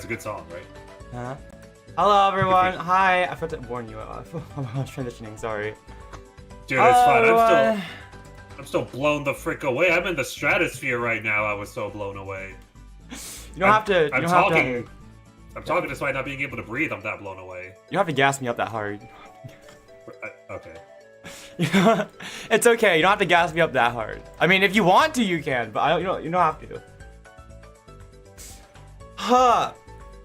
that's a good song, right? Huh? Hello, everyone. Hi. I forgot to warn you. I was transitioning. Sorry. Dude, it's fine. Everyone. I'm still blown the frick away. I'm in the stratosphere right now. I was so blown away. You don't have to. I'm talking despite not being able to breathe. I'm that blown away. You don't have to gas me up that hard. Okay. It's okay. You don't have to gas me up that hard. I mean, if you want to, you can, but you don't have to. Huh.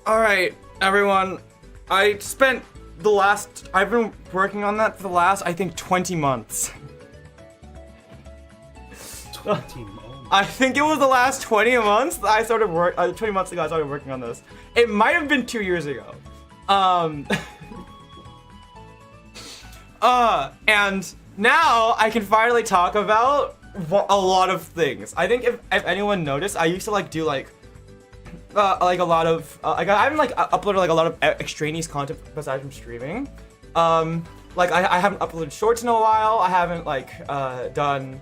All right, everyone. I've been working on that for the last, I think, 20 months. 20 months. I think it was the last 20 months that I started 20 months ago I started working on this. It might have been 2 years ago. And now I can finally talk about a lot of things. I think if anyone noticed, I used to like do like a lot of I haven't like uploaded like a lot of extraneous content besides from streaming. Like I haven't uploaded shorts in a while. I haven't like done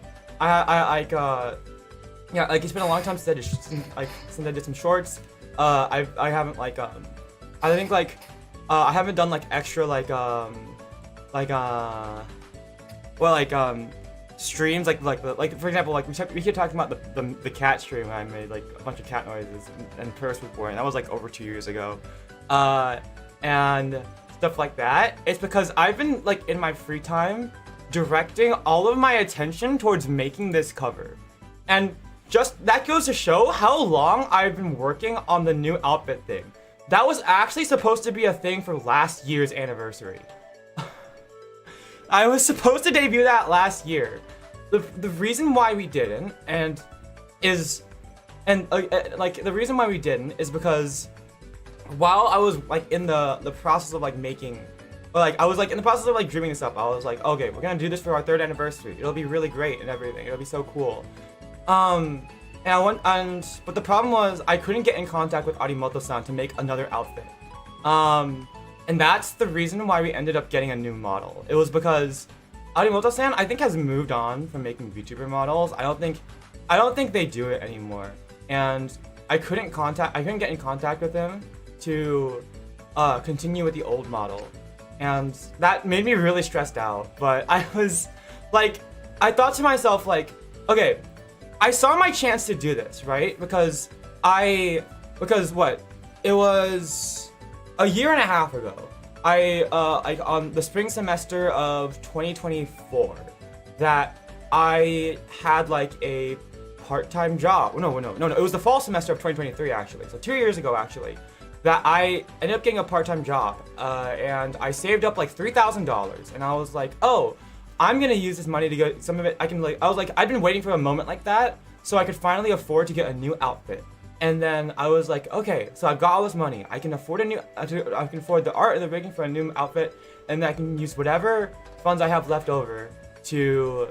yeah, like it's been a long time since I did some shorts. I haven't like I think like I haven't done like extra streams like for example like we keep talking about the cat stream I made, like a bunch of cat noises and Kurtis was born. That was like over 2 years ago, and stuff like that. It's because I've been like in my free time directing all of my attention towards making this cover, and just that goes to show how long I've been working on the new outfit thing. That was actually supposed to be a thing for last year's anniversary. I was supposed to debut that last year. The reason why we didn't, the reason why we didn't is because while I was like in the process of like making, I was like in the process of like dreaming this up. I was like, okay, we're gonna do this for our 3rd anniversary. It'll be really great and everything. It'll be so cool. But the problem was I couldn't get in contact with Arimoto-san to make another outfit. And that's the reason why we ended up getting a new model. It was because Arimoto-san, I think, has moved on from making VTuber models. I don't think they do it anymore. And I couldn't get in contact with him to continue with the old model. And that made me really stressed out. But I was like, I thought to myself like, okay, I saw my chance to do this, right? Because what? It was a year and a half ago. Like on the spring semester of 2024, that I had like a part-time job. No, it was the fall semester of 2023 actually. So 2 years ago actually, that I ended up getting a part-time job, and I saved up like $3,000, and I was like, oh, I'm gonna use this money to get some of it. I've been waiting for a moment like that so I could finally afford to get a new outfit. And then I was like, okay, so I've got all this money. I can afford the art and the rigging for a new outfit, and then I can use whatever funds I have left over to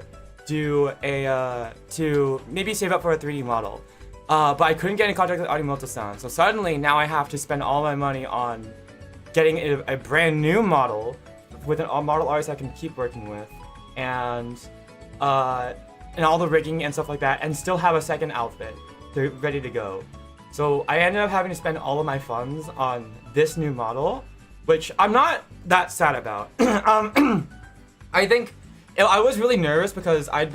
maybe save up for a 3D model. But I couldn't get in contact with Arimoto-san, so suddenly now I have to spend all my money on getting a brand new model with a model artist I can keep working with, and all the rigging and stuff like that, and still have a second outfit ready to go. So I ended up having to spend all of my funds on this new model, which I'm not that sad about. I think I was really nervous because at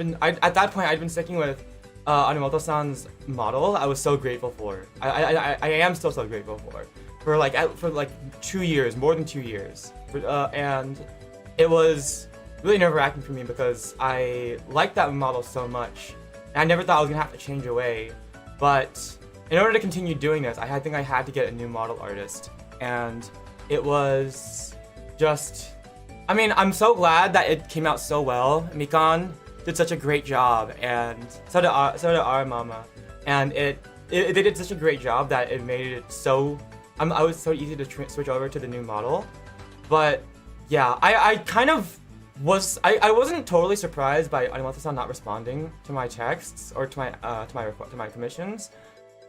that point I'd been sticking with Arimoto-san's model. I was so grateful for. I am still so grateful for like 2 years, more than 2 years, and it was really nerve-wracking for me because I liked that model so much. And I never thought I was gonna have to change away. But in order to continue doing this, I think I had to get a new model artist. And it was just, I mean, I'm so glad that it came out so well. Mikan did such a great job, and so did our mama. And they did such a great job that it made it so, I was so easy to switch over to the new model. But yeah, I kind of I wasn't totally surprised by Arimoto-san not responding to my texts or to my commissions.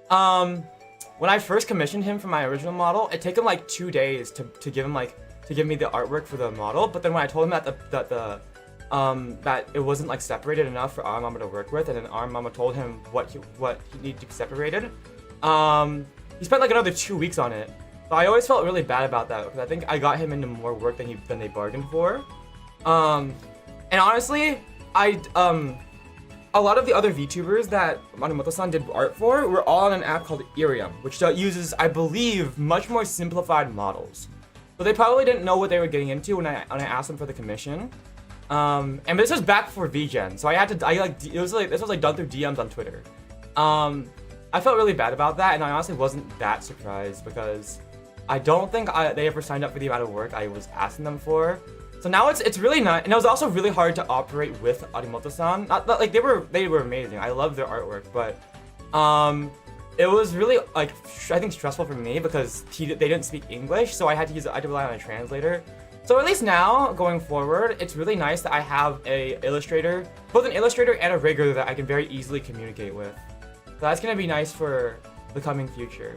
When I first commissioned him for my original model, it took him like 2 days to give me the artwork for the model. But then when I told him that it wasn't like separated enough for our mama to work with, and then our mama told him what he needed to be separated, he spent like another 2 weeks on it. But I always felt really bad about that because I think I got him into more work than they bargained for. And honestly, a lot of the other VTubers that Manimoto-san did art for were all on an app called Irium, which uses, I believe, much more simplified models. So they probably didn't know what they were getting into when I asked them for the commission. And this was back before VGen, so this was like done through DMs on Twitter. I felt really bad about that, and I honestly wasn't that surprised because I don't think they ever signed up for the amount of work I was asking them for. So now it's really not, and it was also really hard to operate with Arimoto-san. Not like they were amazing. I love their artwork, but it was really like I think stressful for me because they didn't speak English, so I had to rely on a translator. So at least now going forward, it's really nice that I have both an illustrator and a rigger that I can very easily communicate with. So that's gonna be nice for the coming future.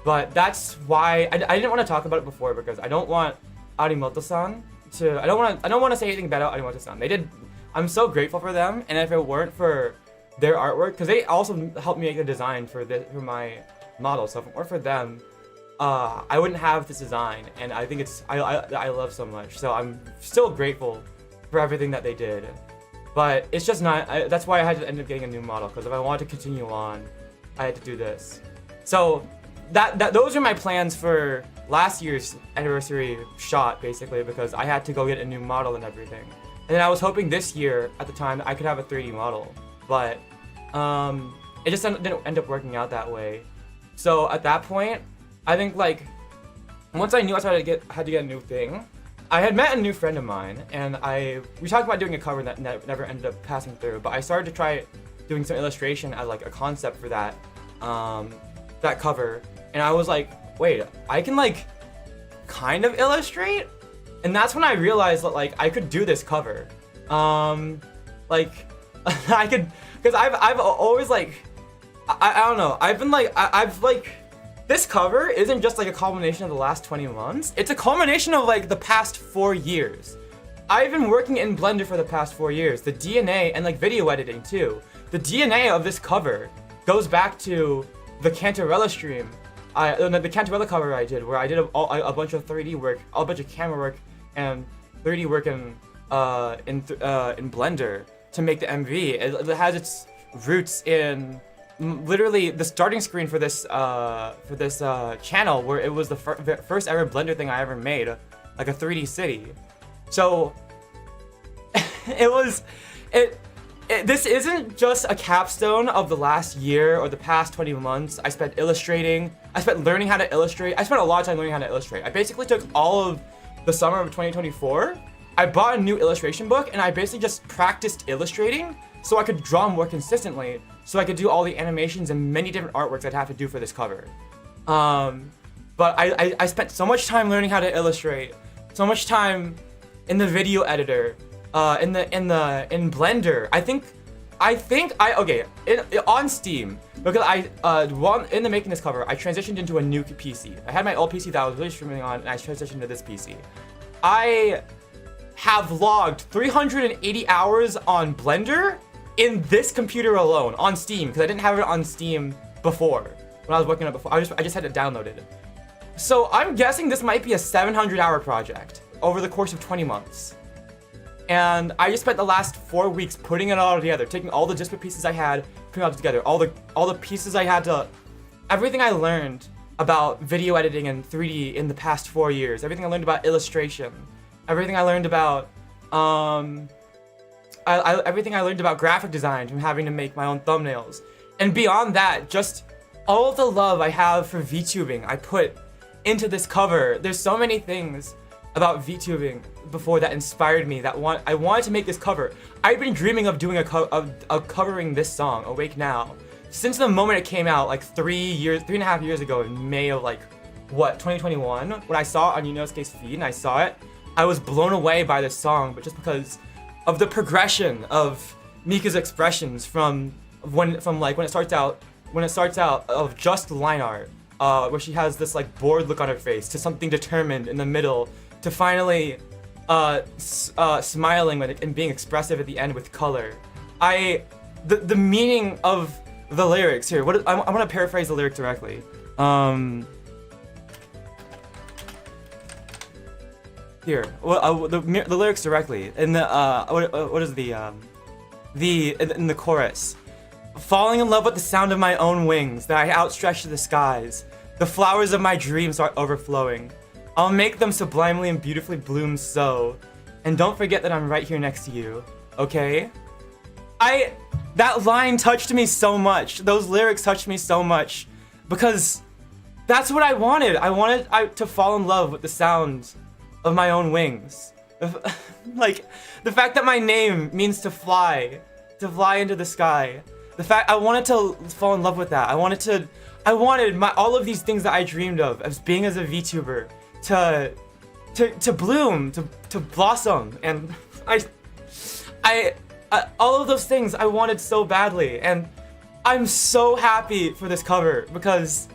But that's why I didn't want to talk about it before because I don't want Arimoto-san I don't want to say anything bad about Arimoto-san. I'm so grateful for them, and if it weren't for their artwork, because they also helped me make the design for my model, so if it weren't for them, I wouldn't have this design, and I think I love so much. So I'm still grateful for everything that they did, but it's just not. That's why I had to end up getting a new model, because if I wanted to continue on, I had to do this. So those are my plans for last year's anniversary shot, basically, because I had to go get a new model and everything. And then I was hoping this year, at the time, I could have a 3D model, but it just didn't end up working out that way. So at that point, I think like once I knew I had to get a new thing, I had met a new friend of mine, and we talked about doing a cover that never ended up passing through. But I started to try doing some illustration as like a concept for that cover, and I was like, wait, I can like kind of illustrate, and that's when I realized that like I could do this cover. Like I could, because I've always like I don't know. I've like this cover isn't just like a culmination of the last 20 months. It's a culmination of like the past 4 years. I've been working in Blender for the past 4 years. The DNA and like video editing too. The DNA of this cover goes back to the Cantarella stream. The Cantarella cover I did, where I did a bunch of 3D work, a bunch of camera work, and 3D work in Blender to make the MV. It has its roots in literally the starting screen for this channel, where it was the first ever Blender thing I ever made, like a 3D city. So this isn't just a capstone of the last year or the past 20 months. I spent illustrating. I spent learning how to illustrate. I spent a lot of time learning how to illustrate. I basically took all of the summer of 2024. I bought a new illustration book, and I basically just practiced illustrating so I could draw more consistently, so I could do all the animations and many different artworks I'd have to do for this cover. But I spent so much time learning how to illustrate, so much time in the video editor, in Blender. On Steam, because in the making this cover, I transitioned into a new PC. I had my old PC that I was really streaming on, and I transitioned to this PC. I have logged 380 hours on Blender in this computer alone, on Steam, because I didn't have it on Steam before, when I was working on it before. I just had it downloaded. So I'm guessing this might be a 700-hour project over the course of 20 months. And I just spent the last 4 weeks putting it all together, taking all the disparate pieces I had, putting it all together, all the pieces I had to, everything I learned about video editing and 3D in the past 4 years, everything I learned about illustration, everything I learned about, everything I learned about graphic design from having to make my own thumbnails. And beyond that, just all of the love I have for VTubing I put into this cover. There's so many things about VTubing before that inspired me, I wanted to make this cover. I've been dreaming of doing of covering this song, Awake Now, since the moment it came out, like 3.5 years ago in May of 2021, when I saw it on Yunosuke's feed and I saw it. I was blown away by this song, but just because of the progression of Mika's expressions from when it starts out of just line art, where she has this like bored look on her face, to something determined in the middle, to finally smiling and being expressive at the end with color. The meaning of the lyrics here. I'm gonna paraphrase the lyric directly. Here, well, the lyrics directly in the what is the in the chorus. Falling in love with the sound of my own wings that I outstretch to the skies. The flowers of my dreams are overflowing. I'll make them sublimely and beautifully bloom so. And don't forget that I'm right here next to you, okay? That line touched me so much. Those lyrics touched me so much because that's what I wanted. I wanted to fall in love with the sound of my own wings. Like, the fact that my name means to fly into the sky. The fact I wanted to fall in love with that. I wanted all of these things that I dreamed of as being as a VTuber to bloom, to blossom, and I all of those things I wanted so badly, and I'm so happy for this cover because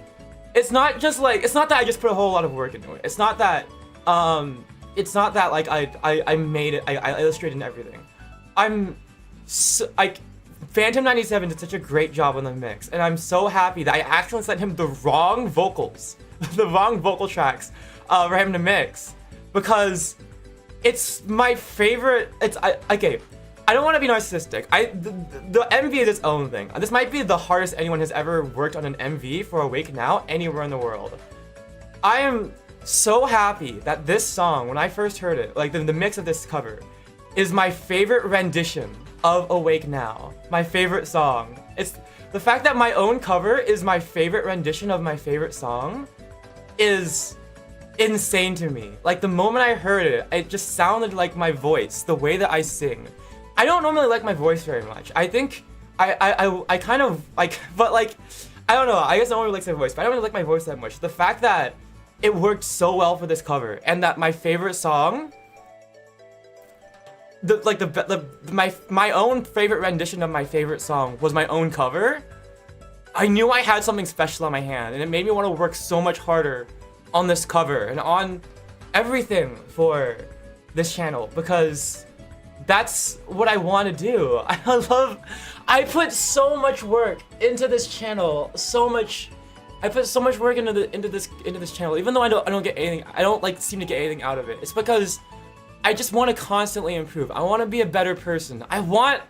it's not that I just put a whole lot of work into it. It's not that like I made it, I illustrated and everything. Phantom 97 did such a great job on the mix, and I'm so happy that I actually sent him the wrong vocals, the wrong vocal tracks for him to mix, because it's my favorite. Okay, I don't want to be narcissistic. The MV is its own thing. This might be the hardest anyone has ever worked on an MV for Awake Now anywhere in the world. I am so happy that this song, when I first heard it, like the mix of this cover, is my favorite rendition of Awake Now. My favorite song. It's the fact that my own cover is my favorite rendition of my favorite song is insane to me. Like, the moment I heard it, it just sounded like my voice, the way that I sing. I don't normally like my voice very much. I think I kind of like, but like, I don't know, I guess no one really likes my voice, but I don't really like my voice that much. The fact that it worked so well for this cover, and that my favorite song, my own favorite rendition of my favorite song was my own cover, I knew I had something special on my hand, and it made me want to work so much harder on this cover and on everything for this channel, because that's what I want to do. I put so much work into this channel, I put so much work into this channel, even though I don't get anything, I don't like seem to get anything out of it. It's because I just want to constantly improve. I want to be a better person. I want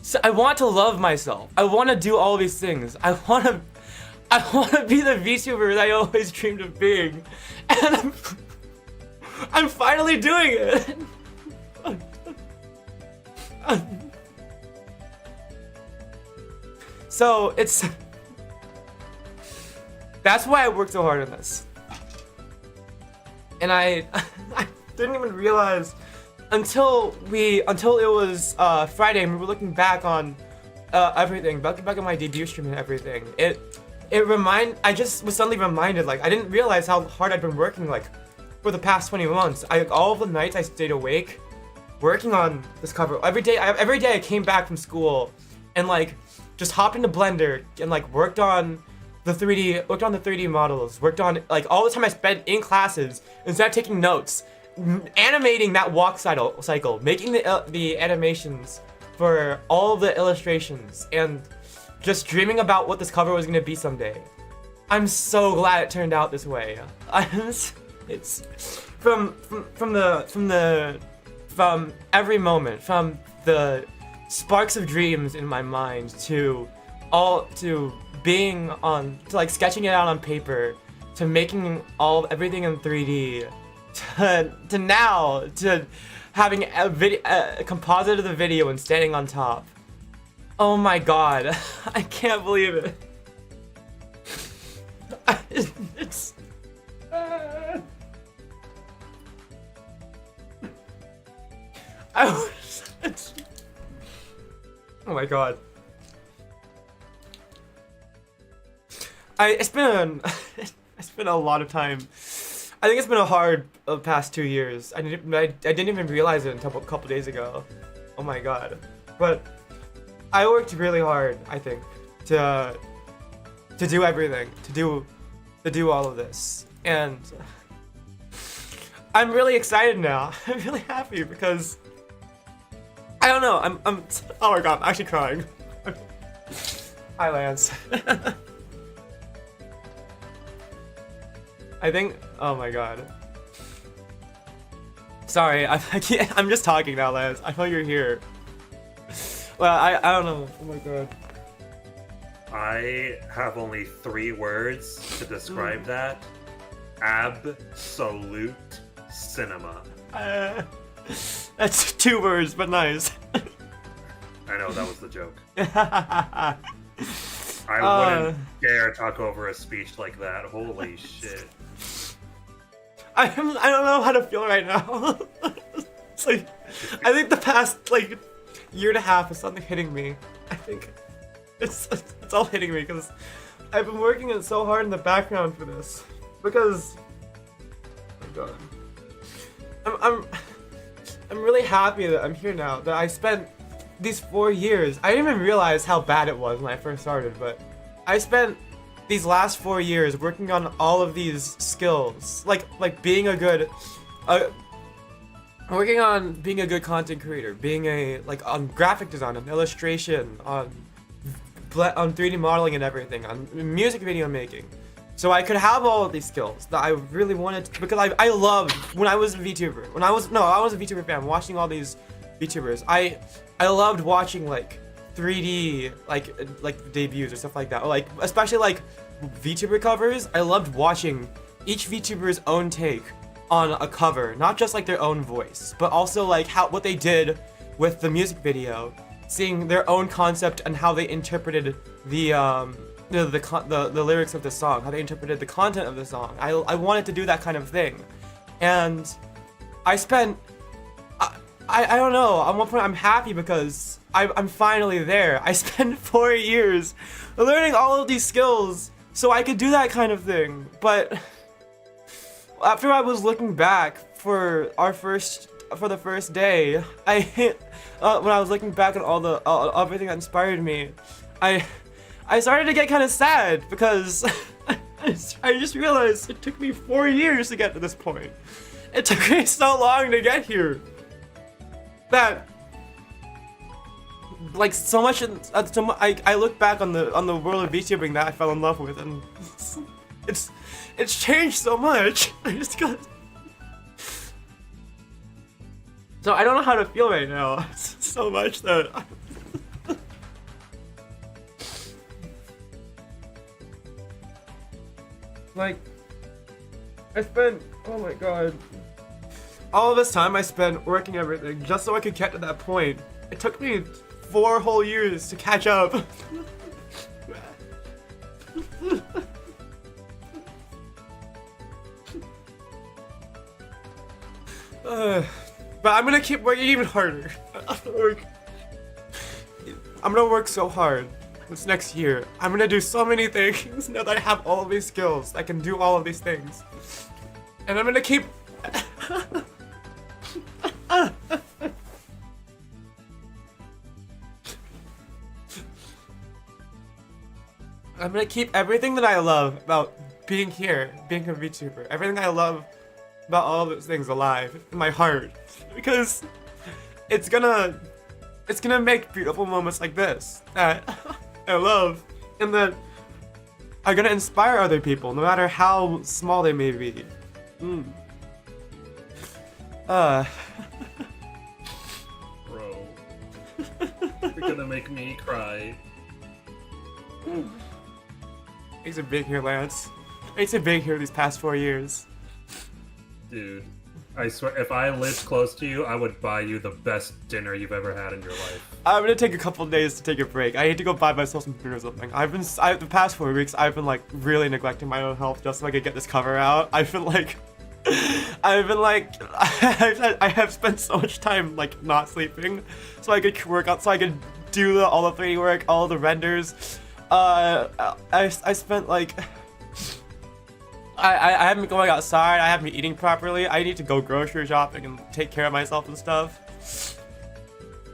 to love myself. I want to do all these things. I want to be the VTuber that I always dreamed of being, and I'm finally doing it. So that's why I worked so hard on this. And I didn't even realize until it was Friday and we were looking back on everything, back on my debut stream and everything. I just was suddenly reminded, like, I didn't realize how hard I'd been working, like, for the past 20 months. All of the nights I stayed awake working on this cover. Every day I came back from school and, like, just hopped into Blender and, like, worked on the 3D models, worked on, like, all the time I spent in classes, instead of taking notes, animating that walk cycle, making the animations for all of the illustrations, and just dreaming about what this cover was gonna be someday. I'm so glad it turned out this way. It's from every moment, from the sparks of dreams in my mind to like sketching it out on paper, to making everything in 3D, to now to having a composite of the video and standing on top. Oh my god, I can't believe it. It's oh my god. It's been a lot of time. I think it's been a hard past 2 years. I didn't even realize it until a couple days ago. Oh my god. But I worked really hard, I think, to do everything, to do all of this, and I'm really excited now. I'm really happy because I don't know. I'm oh my god, I'm actually crying. Hi, Lance. I think. Oh my god. Sorry, I can't, I'm just talking now, Lance. I know you're here. Well, I don't know. Oh my god. I have only 3 words to describe that. Absolute cinema. That's 2 words, but nice. I know, that was the joke. I wouldn't dare talk over a speech like that. Holy shit. I don't know how to feel right now. It's like, I think the past, like, year and a half is something hitting me. I think it's all hitting me because I've been working so hard in the background for this. Because, oh my god. I'm really happy that I'm here now, that I spent these 4 years. I didn't even realize how bad it was when I first started, but I spent these last 4 years working on all of these skills, like being a good, working on being a good content creator, being on graphic design, on illustration, on 3D modeling and everything, on music video making. So I could have all of these skills that I really wanted to, because I loved when I was a VTuber. I was a VTuber fan, watching all these VTubers. I loved watching like 3D like debuts or stuff like that. Or, like, especially like VTuber covers. I loved watching each VTuber's own take on a cover, not just like their own voice, but also like what they did with the music video, seeing their own concept and how they interpreted the lyrics of the song, how they interpreted the content of the song. I wanted to do that kind of thing, and I spent. I don't know. At one point, I'm happy because I'm finally there. I spent 4 years learning all of these skills so I could do that kind of thing. But after I was looking back for the first day, when I was looking back at all everything that inspired me, I started to get kind of sad because I just realized it took me 4 years to get to this point. It took me so long to get here. That, like, so much. I look back on the world of VTubing that I fell in love with, and it's changed so much. I just got. So I don't know how to feel right now. It's so much that. Like, I spent. Oh my god. All of this time I spent working everything just so I could get to that point. It took me 4 whole years to catch up. But I'm gonna keep working even harder. I'm gonna work so hard this next year. I'm gonna do so many things now that I have all of these skills. I can do all of these things. And I'm gonna keep... I'm gonna keep everything that I love about being here, being a VTuber, everything I love about all those things alive in my heart, because it's gonna make beautiful moments like this that I love and that are gonna inspire other people, no matter how small they may be. Bro, you're gonna make me cry. Thanks for being here, Lance. Thanks for being here these past 4 years. Dude, I swear, if I lived close to you, I would buy you the best dinner you've ever had in your life. I'm gonna take a couple days to take a break. I need to go buy myself some food or something. The past 4 weeks, I've been like really neglecting my own health just so I could get this cover out. I have spent so much time like not sleeping, so I could work out, so I could do all the 3D work, all the renders. I spent like. I haven't been going outside, I haven't been eating properly, I need to go grocery shopping and take care of myself and stuff.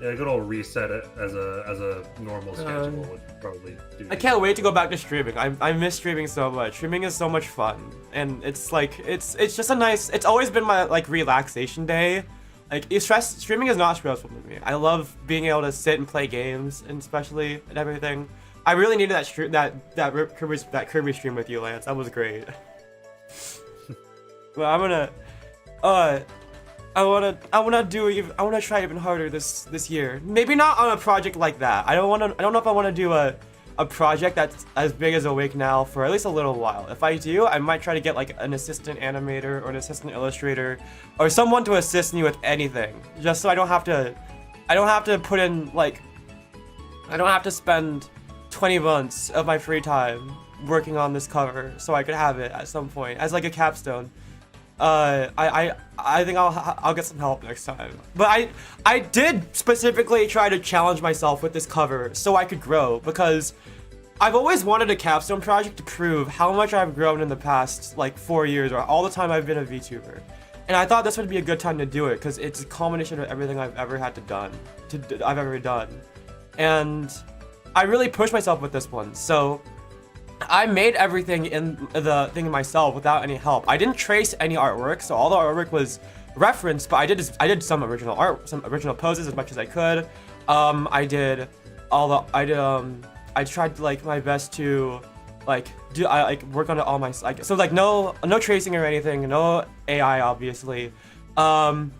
Yeah, a good old reset it as a normal schedule would probably do. I can't wait to go back to streaming. I miss streaming so much. Streaming is so much fun. And it's like, it's just a nice, it's always been my like relaxation day. Like, streaming is not stressful to me. I love being able to sit and play games, and especially and everything. I really needed that Kirby stream with you, Lance. That was great. But I'm gonna, I wanna try even harder this year. Maybe not on a project like that. I don't know if I wanna do a project that's as big as Awake Now for at least a little while. If I do, I might try to get like an assistant animator or an assistant illustrator or someone to assist me with anything, just so I don't have to put in like, I don't have to spend 20 months of my free time working on this cover so I could have it at some point as like a capstone. I think I'll get some help next time. But I did specifically try to challenge myself with this cover so I could grow, because I've always wanted a capstone project to prove how much I've grown in the past like 4 years or all the time I've been a VTuber. And I thought this would be a good time to do it because it's a culmination of everything I've ever done. And I really pushed myself with this one. So I made everything in the thing myself without any help. I didn't trace any artwork, so all the artwork was referenced, but I did some original art, some original poses as much as I could. I tried like my best to work on it all myself. So like no tracing or anything, no AI obviously, and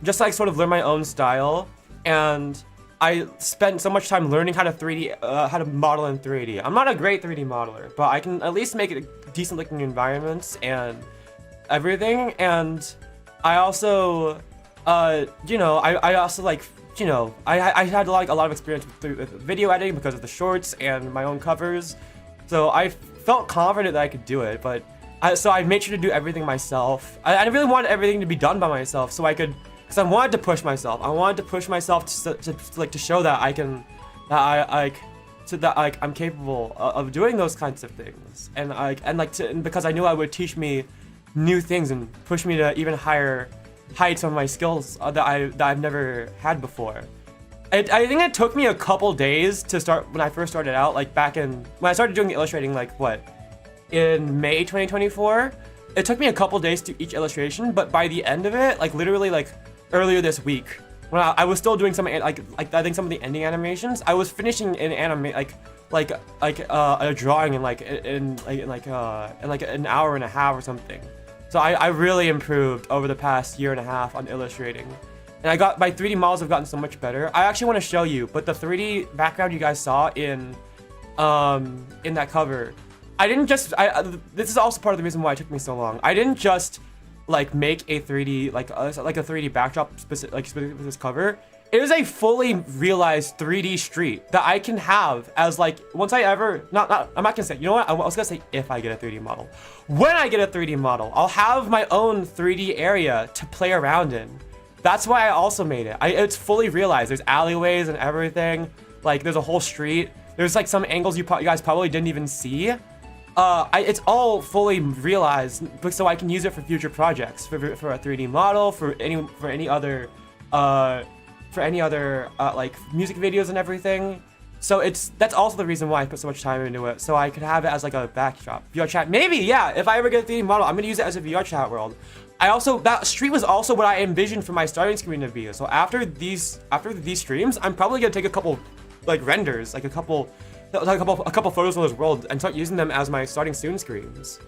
just like sort of learn my own style. And I spent so much time learning how to model in 3D. I'm not a great 3D modeler, but I can at least make it decent looking environments and everything. And I also, I had like a lot of experience with video editing because of the shorts and my own covers. So I felt confident that I could do it, but I made sure to do everything myself. I really wanted everything to be done by myself so I could, because I wanted to push myself. I wanted to push myself to show that I'm capable of doing those kinds of things, and because I knew it would teach me new things and push me to even higher heights of my skills that I've never had before. I think it took me a couple days to start when I first started out, like when I started doing illustrating, in May 2024. It took me a couple days to each illustration, but by the end of it, literally earlier this week, when I was still doing some I think some of the ending animations, I was finishing an a drawing in an hour and a half or something. So I really improved over the past year and a half on illustrating. And my 3D models have gotten so much better. I actually want to show you, but the 3D background you guys saw in that cover, I didn't just, this is also part of the reason why it took me so long. I didn't just make a 3D, a 3D backdrop specific for this cover. It is a fully realized 3D street that I can have as once I ever, I'm not gonna say, you know what? I was gonna say if I get a 3D model. When I get a 3D model, I'll have my own 3D area to play around in. That's why I also made it. It's fully realized. There's alleyways and everything. There's a whole street. There's some angles you guys probably didn't even see. It's all fully realized, so I can use it for future projects, for a 3D model, for any other music videos and everything. So that's also the reason why I put so much time into it, so I could have it as a backdrop. VR chat, maybe, yeah, if I ever get a 3D model, I'm gonna use it as a VR chat world. That street was also what I envisioned for my starting screen to be. So after these streams, I'm probably gonna take a couple renders, a couple photos of this world and start using them as my starting student screens.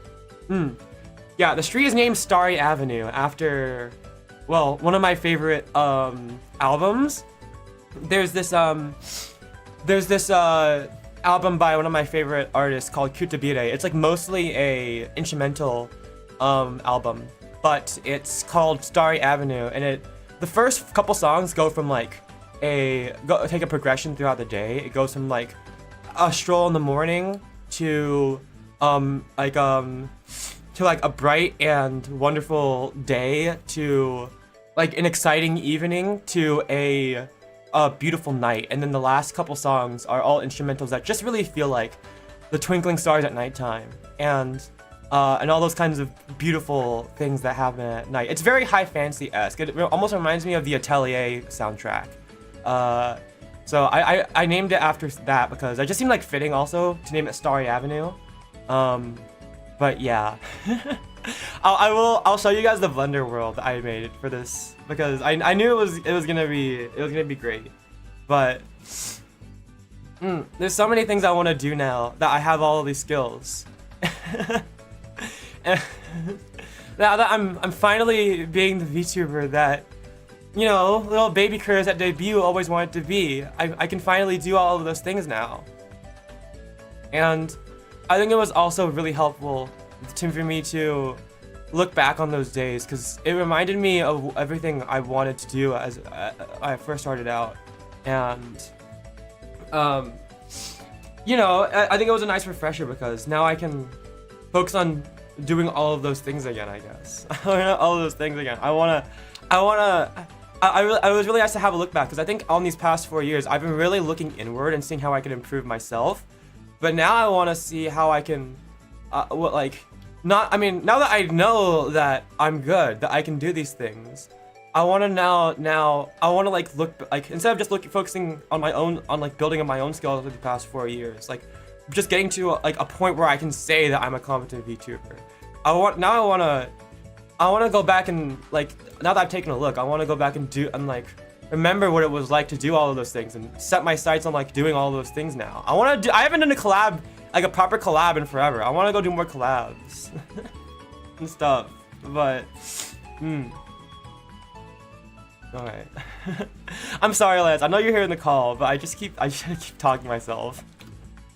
Yeah, the street is named Starry Avenue after, well, one of my favorite albums. There's this album by one of my favorite artists called Kutabire. It's mostly a instrumental album, but it's called Starry Avenue, and the first couple songs go from take a progression throughout the day. It goes from a stroll in the morning to a bright and wonderful day to an exciting evening to a beautiful night. And then the last couple songs are all instrumentals that just really feel like the twinkling stars at nighttime and all those kinds of beautiful things that happen at night. It's very high fantasy-esque. It almost reminds me of the Atelier soundtrack. So I named it after that because it just seemed fitting also to name it Starry Avenue. But yeah. I'll show you guys the Blender world that I made for this because I knew it was gonna be great. But there's so many things I want to do now that I have all of these skills. now that I'm finally being the VTuber that, you know, little baby Kurtis at debut always wanted to be. I can finally do all of those things now. And I think it was also really helpful for me to look back on those days, because it reminded me of everything I wanted to do as I first started out. And you know, I think it was a nice refresher, because now I can focus on doing all of those things again, I guess. All of those things again. I was really nice to have a look back, because I think on these past 4 years I've been really looking inward and seeing how I can improve myself. But now I want to see how I can now that I know that I'm good, that I can do these things, I want to look instead of just focusing on my own, building on my own skills over the past 4 years, just getting to a point where I can say that I'm a competent VTuber. I want to go back and now that I've taken a look, I want to go back and remember what it was like to do all of those things and set my sights on doing all of those things now. I haven't done a collab, a proper collab in forever. I want to go do more collabs and stuff, but alright. I'm sorry, Lance. I know you're here in the call, but I keep talking to myself.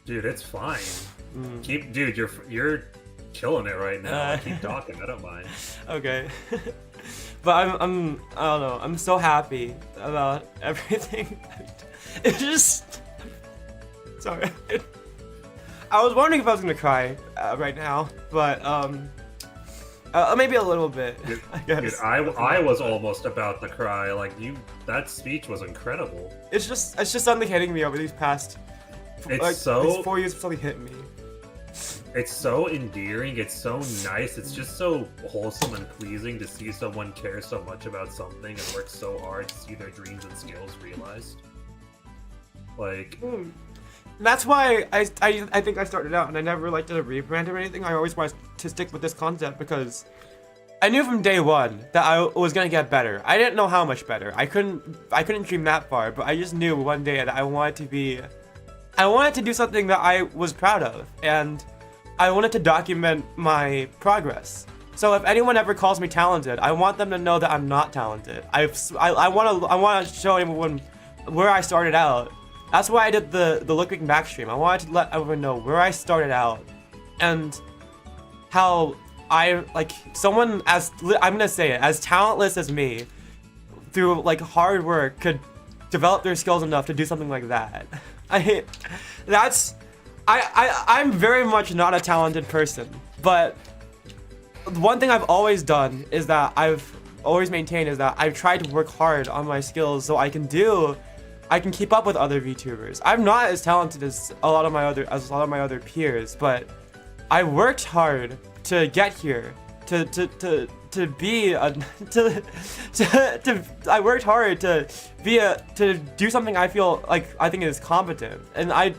Dude, it's fine. Dude, you're killing it right now. Keep talking. I don't mind. Okay. But I don't know. I'm so happy about everything. It's just sorry. I was wondering if I was gonna cry right now, but maybe a little bit. Dude, I guess. Dude, I was almost about to cry. That speech was incredible. It's just something hitting me over these past. These 4 years, something hit me. It's so endearing. It's so nice. It's just so wholesome and pleasing to see someone care so much about something and work so hard to see their dreams and skills realized. That's why I think I started out, and I never liked to rebrand or anything. I always wanted to stick with this concept because I knew from day one that I was gonna get better. I didn't know how much better. I couldn't dream that far, but I just knew one day that I wanted to do something that I was proud of, and I wanted to document my progress. So if anyone ever calls me talented, I want them to know that I'm not talented. I want to show everyone where I started out. That's why I did the looking back stream. I wanted to let everyone know where I started out and how someone I'm gonna say it, as talentless as me, through hard work, could develop their skills enough to do something like that. I'm very much not a talented person, but one thing I've always done is that I've always maintained is that I've tried to work hard on my skills so I can keep up with other VTubers. I'm not as talented as a lot of my other peers, but I worked hard to get here, I worked hard to do something I feel I think is competent, and I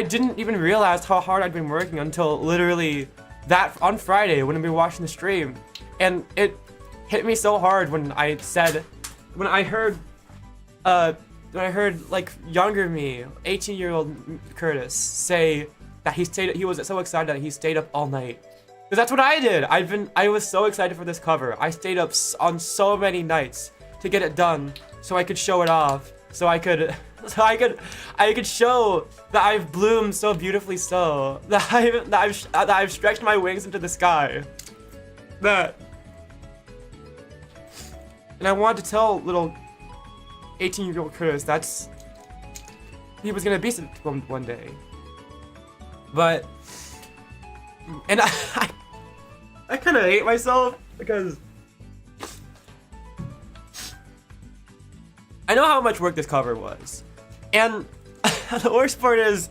didn't even realize how hard I'd been working until literally that on Friday when we were watching the stream, and it hit me so hard when I heard younger me, 18-year-old Kurtis, say that he was so excited that he stayed up all night. Because that's what I did. I was so excited for this cover. I stayed up on so many nights to get it done, so I could show it off, so I could show that I've bloomed so beautifully, so that I've stretched my wings into the sky. And I wanted to tell little 18-year-old Kurtis that's he was gonna be one day. But I kind of hate myself because I know how much work this cover was, and the worst part is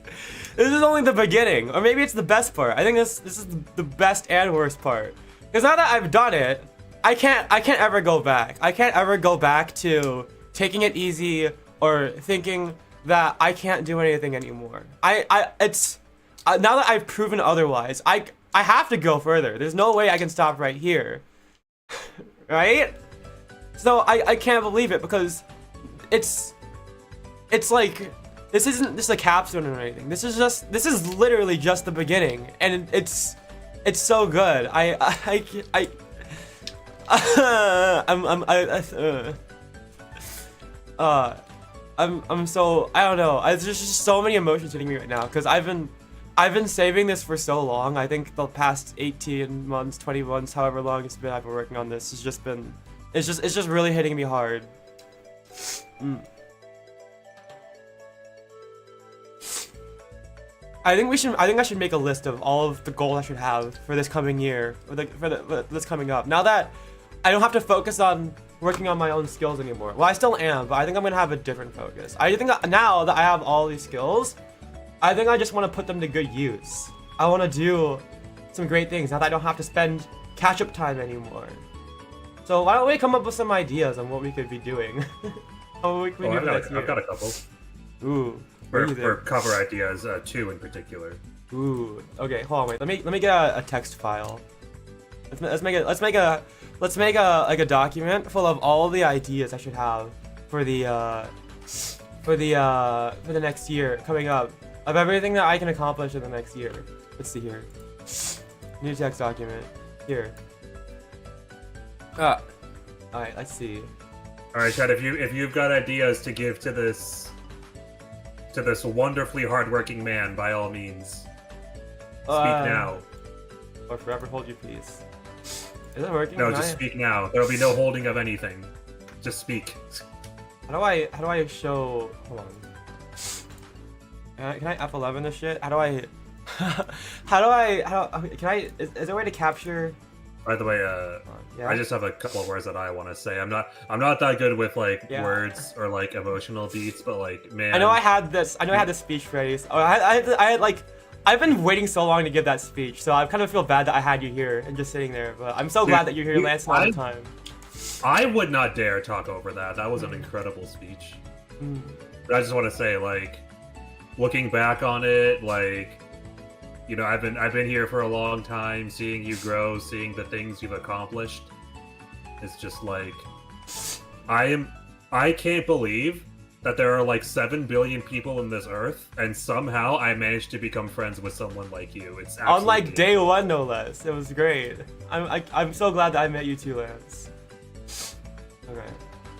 this is only the beginning, or maybe it's the best part. I think this is the best and worst part, because now that I've done it, I can't ever go back. I can't ever go back to taking it easy or thinking that I can't do anything anymore. Now that I've proven otherwise, I have to go further. There's no way I can stop right here. Right? So I can't believe it, because it's like this isn't just a capstone or anything. This is literally just the beginning, and it's It's so good. I'm so, I don't know. There's just so many emotions hitting me right now because I've been saving this for so long. I think the past 18 months, 20 months, however long it's been I've been working on this has just been, it's just really hitting me hard. I think I should make a list of all of the goals I should have for this coming year, or this coming up. Now that I don't have to focus on working on my own skills anymore. Well, I still am, but I think I'm gonna have a different focus. I think that now that I have all these skills, I think I just want to put them to good use. I want to do some great things now that I don't have to spend catch-up time anymore. So why don't we come up with some ideas on what we could be doing? I've got a couple. Ooh. For cover ideas, 2 in particular. Ooh. Okay, hold on, wait. Let me get a text file. Let's make a document full of all the ideas I should have for the next year coming up, of everything that I can accomplish in the next year. Let's see here. New text document. Here. Alright, let's see. Alright, Chad, if you've got ideas to give to this wonderfully hardworking man, by all means. Speak now. Or forever hold your peace. Is it working? No, just speak now. There'll be no holding of anything. Just speak. How do I show? Hold on. Can I F11 this shit? How do I? Can I? Is there a way to capture? By the way, yeah. I just have a couple of words that I want to say. I'm not that good with words or emotional beats, but man. I know I had this speech ready. I've been waiting so long to give that speech, so I kind of feel bad that I had you here and just sitting there. But I'm so glad that you're here, Lance, all the time. I would not dare talk over that. That was an incredible speech. But I just want to say, looking back on it, I've been here for a long time, seeing you grow, seeing the things you've accomplished. It's just I can't believe that there are 7 billion people in this earth, and somehow I managed to become friends with someone like you. It's on day one, no less. It was great. I'm so glad that I met you too, Lance. Okay.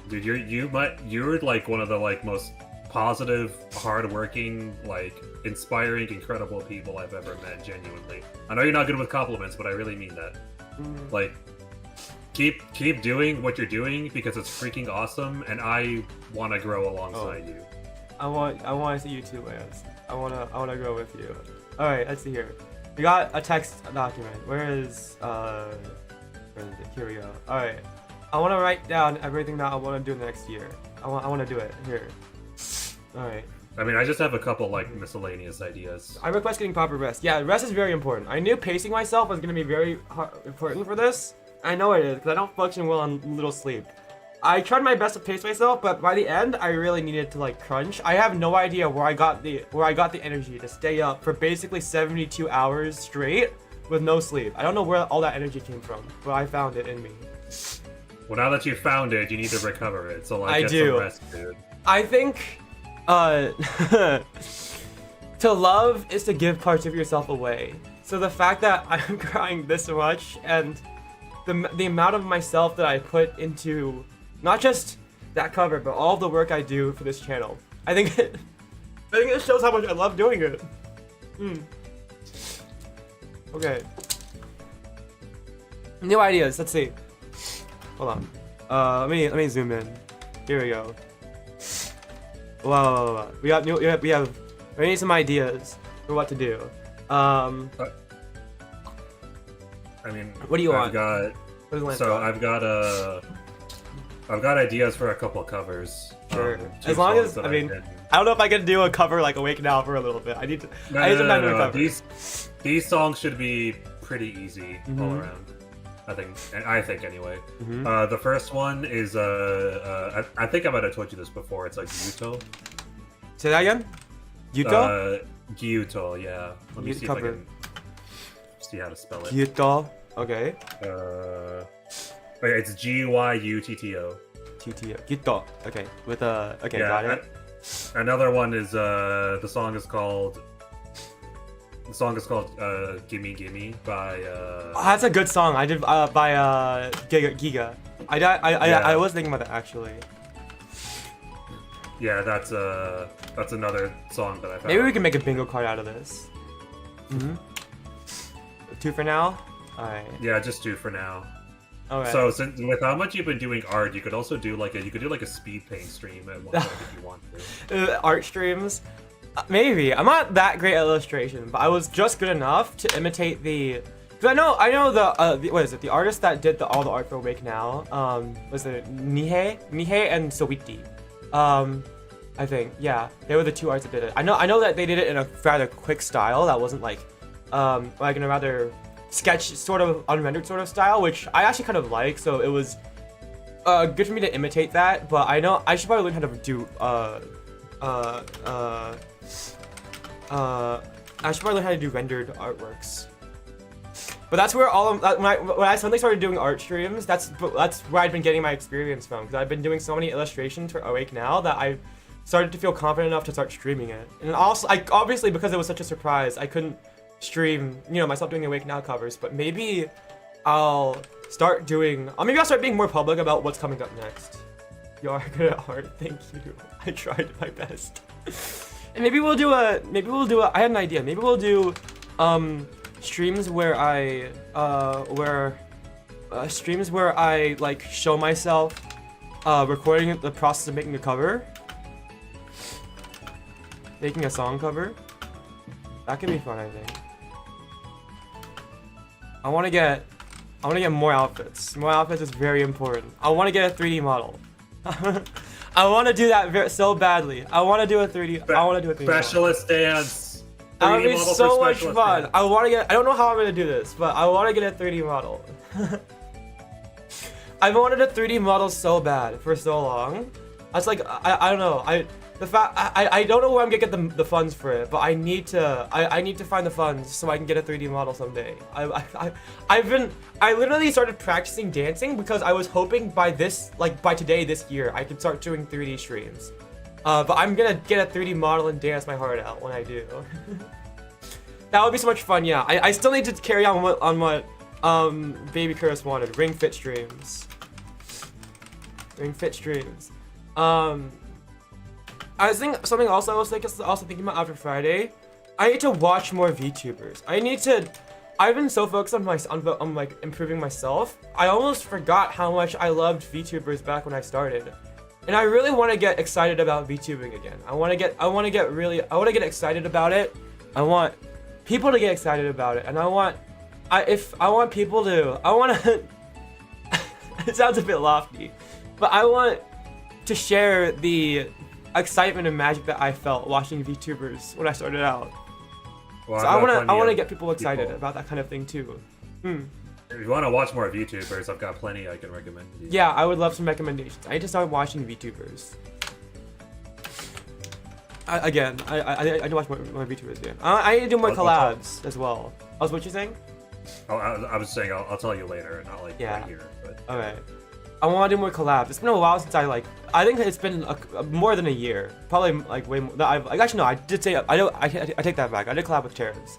Dude, you're one of the most positive, hardworking, inspiring, incredible people I've ever met. Genuinely, I know you're not good with compliments, but I really mean that. Keep doing what you're doing because it's freaking awesome, and I want to grow alongside you. I want to see you too, Lance. I wanna grow with you. All right, let's see here. We got a text document. Where is it? Here we go. All right. I want to write down everything that I want to do next year. I want to do it here. All right. I mean, I just have a couple miscellaneous ideas. I request getting proper rest. Yeah, rest is very important. I knew pacing myself was gonna be very important for this. I know it is because I don't function well on little sleep. I tried my best to pace myself, but by the end, I really needed to crunch. I have no idea where I got the energy to stay up for basically 72 hours straight with no sleep. I don't know where all that energy came from, but I found it in me. Well, now that you found it, you need to recover it. So get some rest, dude. I think to love is to give parts of yourself away. So the fact that I'm crying this much and the amount of myself that I put into not just that cover, but all the work I do for this channel, I think it shows how much I love doing it. Okay. New ideas. Let's see. Hold on. Let me zoom in. Here we go. Whoa. We need some ideas for what to do. I mean, what do you want? I've got ideas for a couple covers. Sure. As long as I don't know if I can do a cover Awake Now for a little bit. I need some time to recover. These songs should be pretty easy all around. I think anyway. The first one is I think I might have told you this before. It's Gyuto. Say that again. Gyuto. Gyuto, yeah. Let me see if I can see how to spell it. Gyuto. Okay. Okay, it's Gyutto. Gyuto. Okay. With okay, yeah, got it. Another one is the song is called The song is called "Gimme Gimme" by. Oh, that's a good song. I did by Giga. I was thinking about that actually. Yeah, that's another song that I found. Maybe we can make a bingo card out of this. 2 for now. All right. Yeah, just 2 for now. Okay. So since with how much you've been doing art, you could also do like a speed paint stream at one point if you want to. Art streams. Maybe. I'm not that great at illustration, but I was just good enough to imitate the. Cause I know the what is it? The artist that did all the art for Awake Now. Was it Nihei and Sowiti? I think they were the 2 artists that did it. I know that they did it in a rather quick style that wasn't like in a rather sketch sort of unrendered sort of style, which I actually kind of like. So it was good for me to imitate that. But I know I should probably learn how to do I should probably learn how to do rendered artworks. But that's where when I suddenly started doing art streams, that's where I'd been getting my experience from, because I've been doing so many illustrations for Awake Now that I started to feel confident enough to start streaming it. And also, obviously because it was such a surprise, I couldn't stream, myself doing Awake Now covers. But maybe I'll start being more public about what's coming up next. You are good at art, thank you. I tried my best. And maybe we'll do I had an idea. Maybe we'll do streams where I like show myself recording the process of making a cover, making a song cover. That could be fun, I think. I want to get more outfits. More outfits is very important. I want to get a 3D model. I want to do that so badly. I want to do a 3D. Specialist dance. That would be so much fun. Dance. I don't know how I'm gonna do this, but I want to get a 3D model. I've wanted a 3D model so bad for so long. I don't know. I don't know where I'm gonna get the funds for it, but I need to find the funds so I can get a 3D model someday. I literally started practicing dancing because I was hoping by today this year I could start doing 3D streams. But I'm gonna get a 3D model and dance my heart out when I do. That would be so much fun. Yeah, I still need to carry on what Baby Kurtis wanted. Ring Fit streams. I think something else I was thinking about after Friday. I need to watch more VTubers. I've been so focused on like improving myself. I almost forgot how much I loved VTubers back when I started. And I really want to get excited about VTubing again. I want to get excited about it. I want people to get excited about it, and I want people to it sounds a bit lofty, but I want to share the excitement and magic that I felt watching VTubers when I started out. Well, so I want to get people excited about that kind of thing too. If you want to watch more VTubers, I've got plenty I can recommend to you. Yeah, I would love some recommendations. I need to start watching VTubers. I need to watch more VTubers, yeah. I need to do more collabs as well. What you saying? I was saying I'll tell you later, not like right here. But okay. I want to do more collabs. It's been a while since I think it's been more than a year. Probably like way more. Actually no, I did say I take that back. I did collab with Terrace,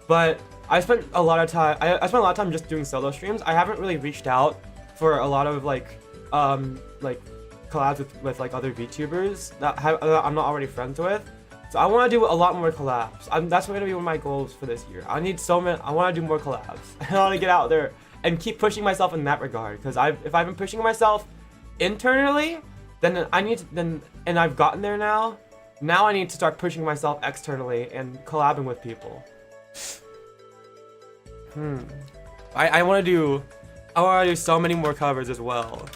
but I spent a lot of time. I spent a lot of time just doing solo streams. I haven't really reached out for a lot of like collabs with like other VTubers that I'm not already friends with. So I want to do a lot more collabs. That's going to be one of my goals for this year. I want to do more collabs. I want to get out there and keep pushing myself in that regard. Because if I've been pushing myself internally, then and I've gotten there now. Now I need to start pushing myself externally and collabing with people. I want to do so many more covers as well.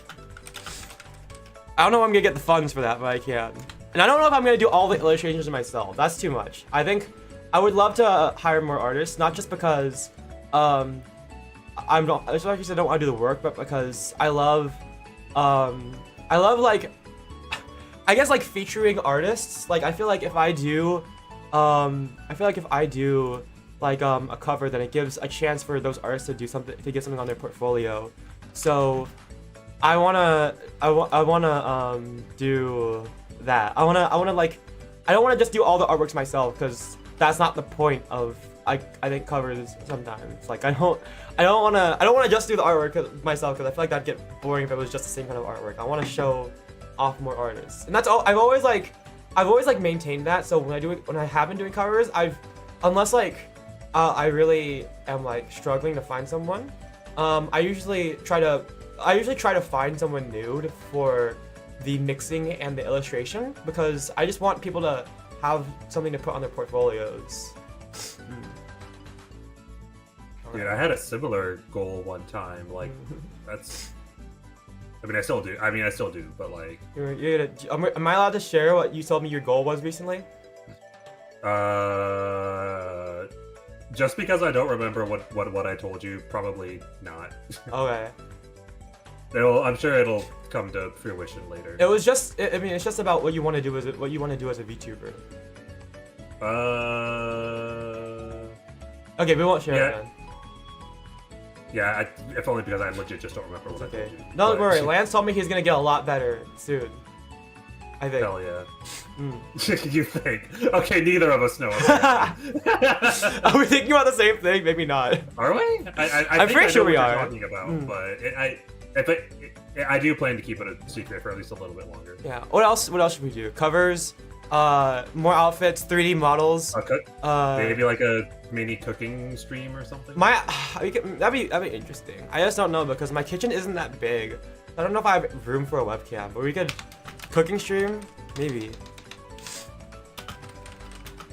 I don't know if I'm gonna get the funds for that, but I can. And I don't know if I'm gonna do all the illustrations myself. That's too much. I think I would love to hire more artists, not just because I don't want to do the work, but because I love like I guess like featuring artists. Like I feel like if I do like a cover, then it gives a chance for those artists to do something, to get something on their portfolio. So I wanna do that. I don't wanna just do all the artworks myself, because that's not the point of I think covers sometimes. Like I don't wanna just do the artwork myself because I feel like that'd get boring if it was just the same kind of artwork. I want to show off more artists, and that's all. I've always maintained that. So when I have been doing covers, unless like I really am like struggling to find someone, I usually try to find someone new for the mixing and the illustration because I just want people to have something to put on their portfolios. Dude, I had a similar goal one time. Like, that's. I mean, I still do. But like. Am I allowed to share what you told me your goal was recently? Just because I don't remember what I told you, probably not. Okay. I'm sure it'll come to fruition later. It was just. I mean, it's just about what you want to do as a VTuber. Okay, we won't share it then. Yeah, if only because I legit just don't remember what I told you. Don't worry, Lance told me he's gonna get a lot better soon. I think. Hell yeah. You think? Okay, neither of us know. Are we thinking about the same thing? Maybe not. Are we? I'm pretty sure we are. Talking about, but I do plan to keep it a secret for at least a little bit longer. Yeah. What else should we do? Covers, more outfits, 3D models. Maybe like a mini cooking stream or something. That'd be interesting. I just don't know because my kitchen isn't that big. I don't know if I have room for a webcam, but we could cooking stream maybe.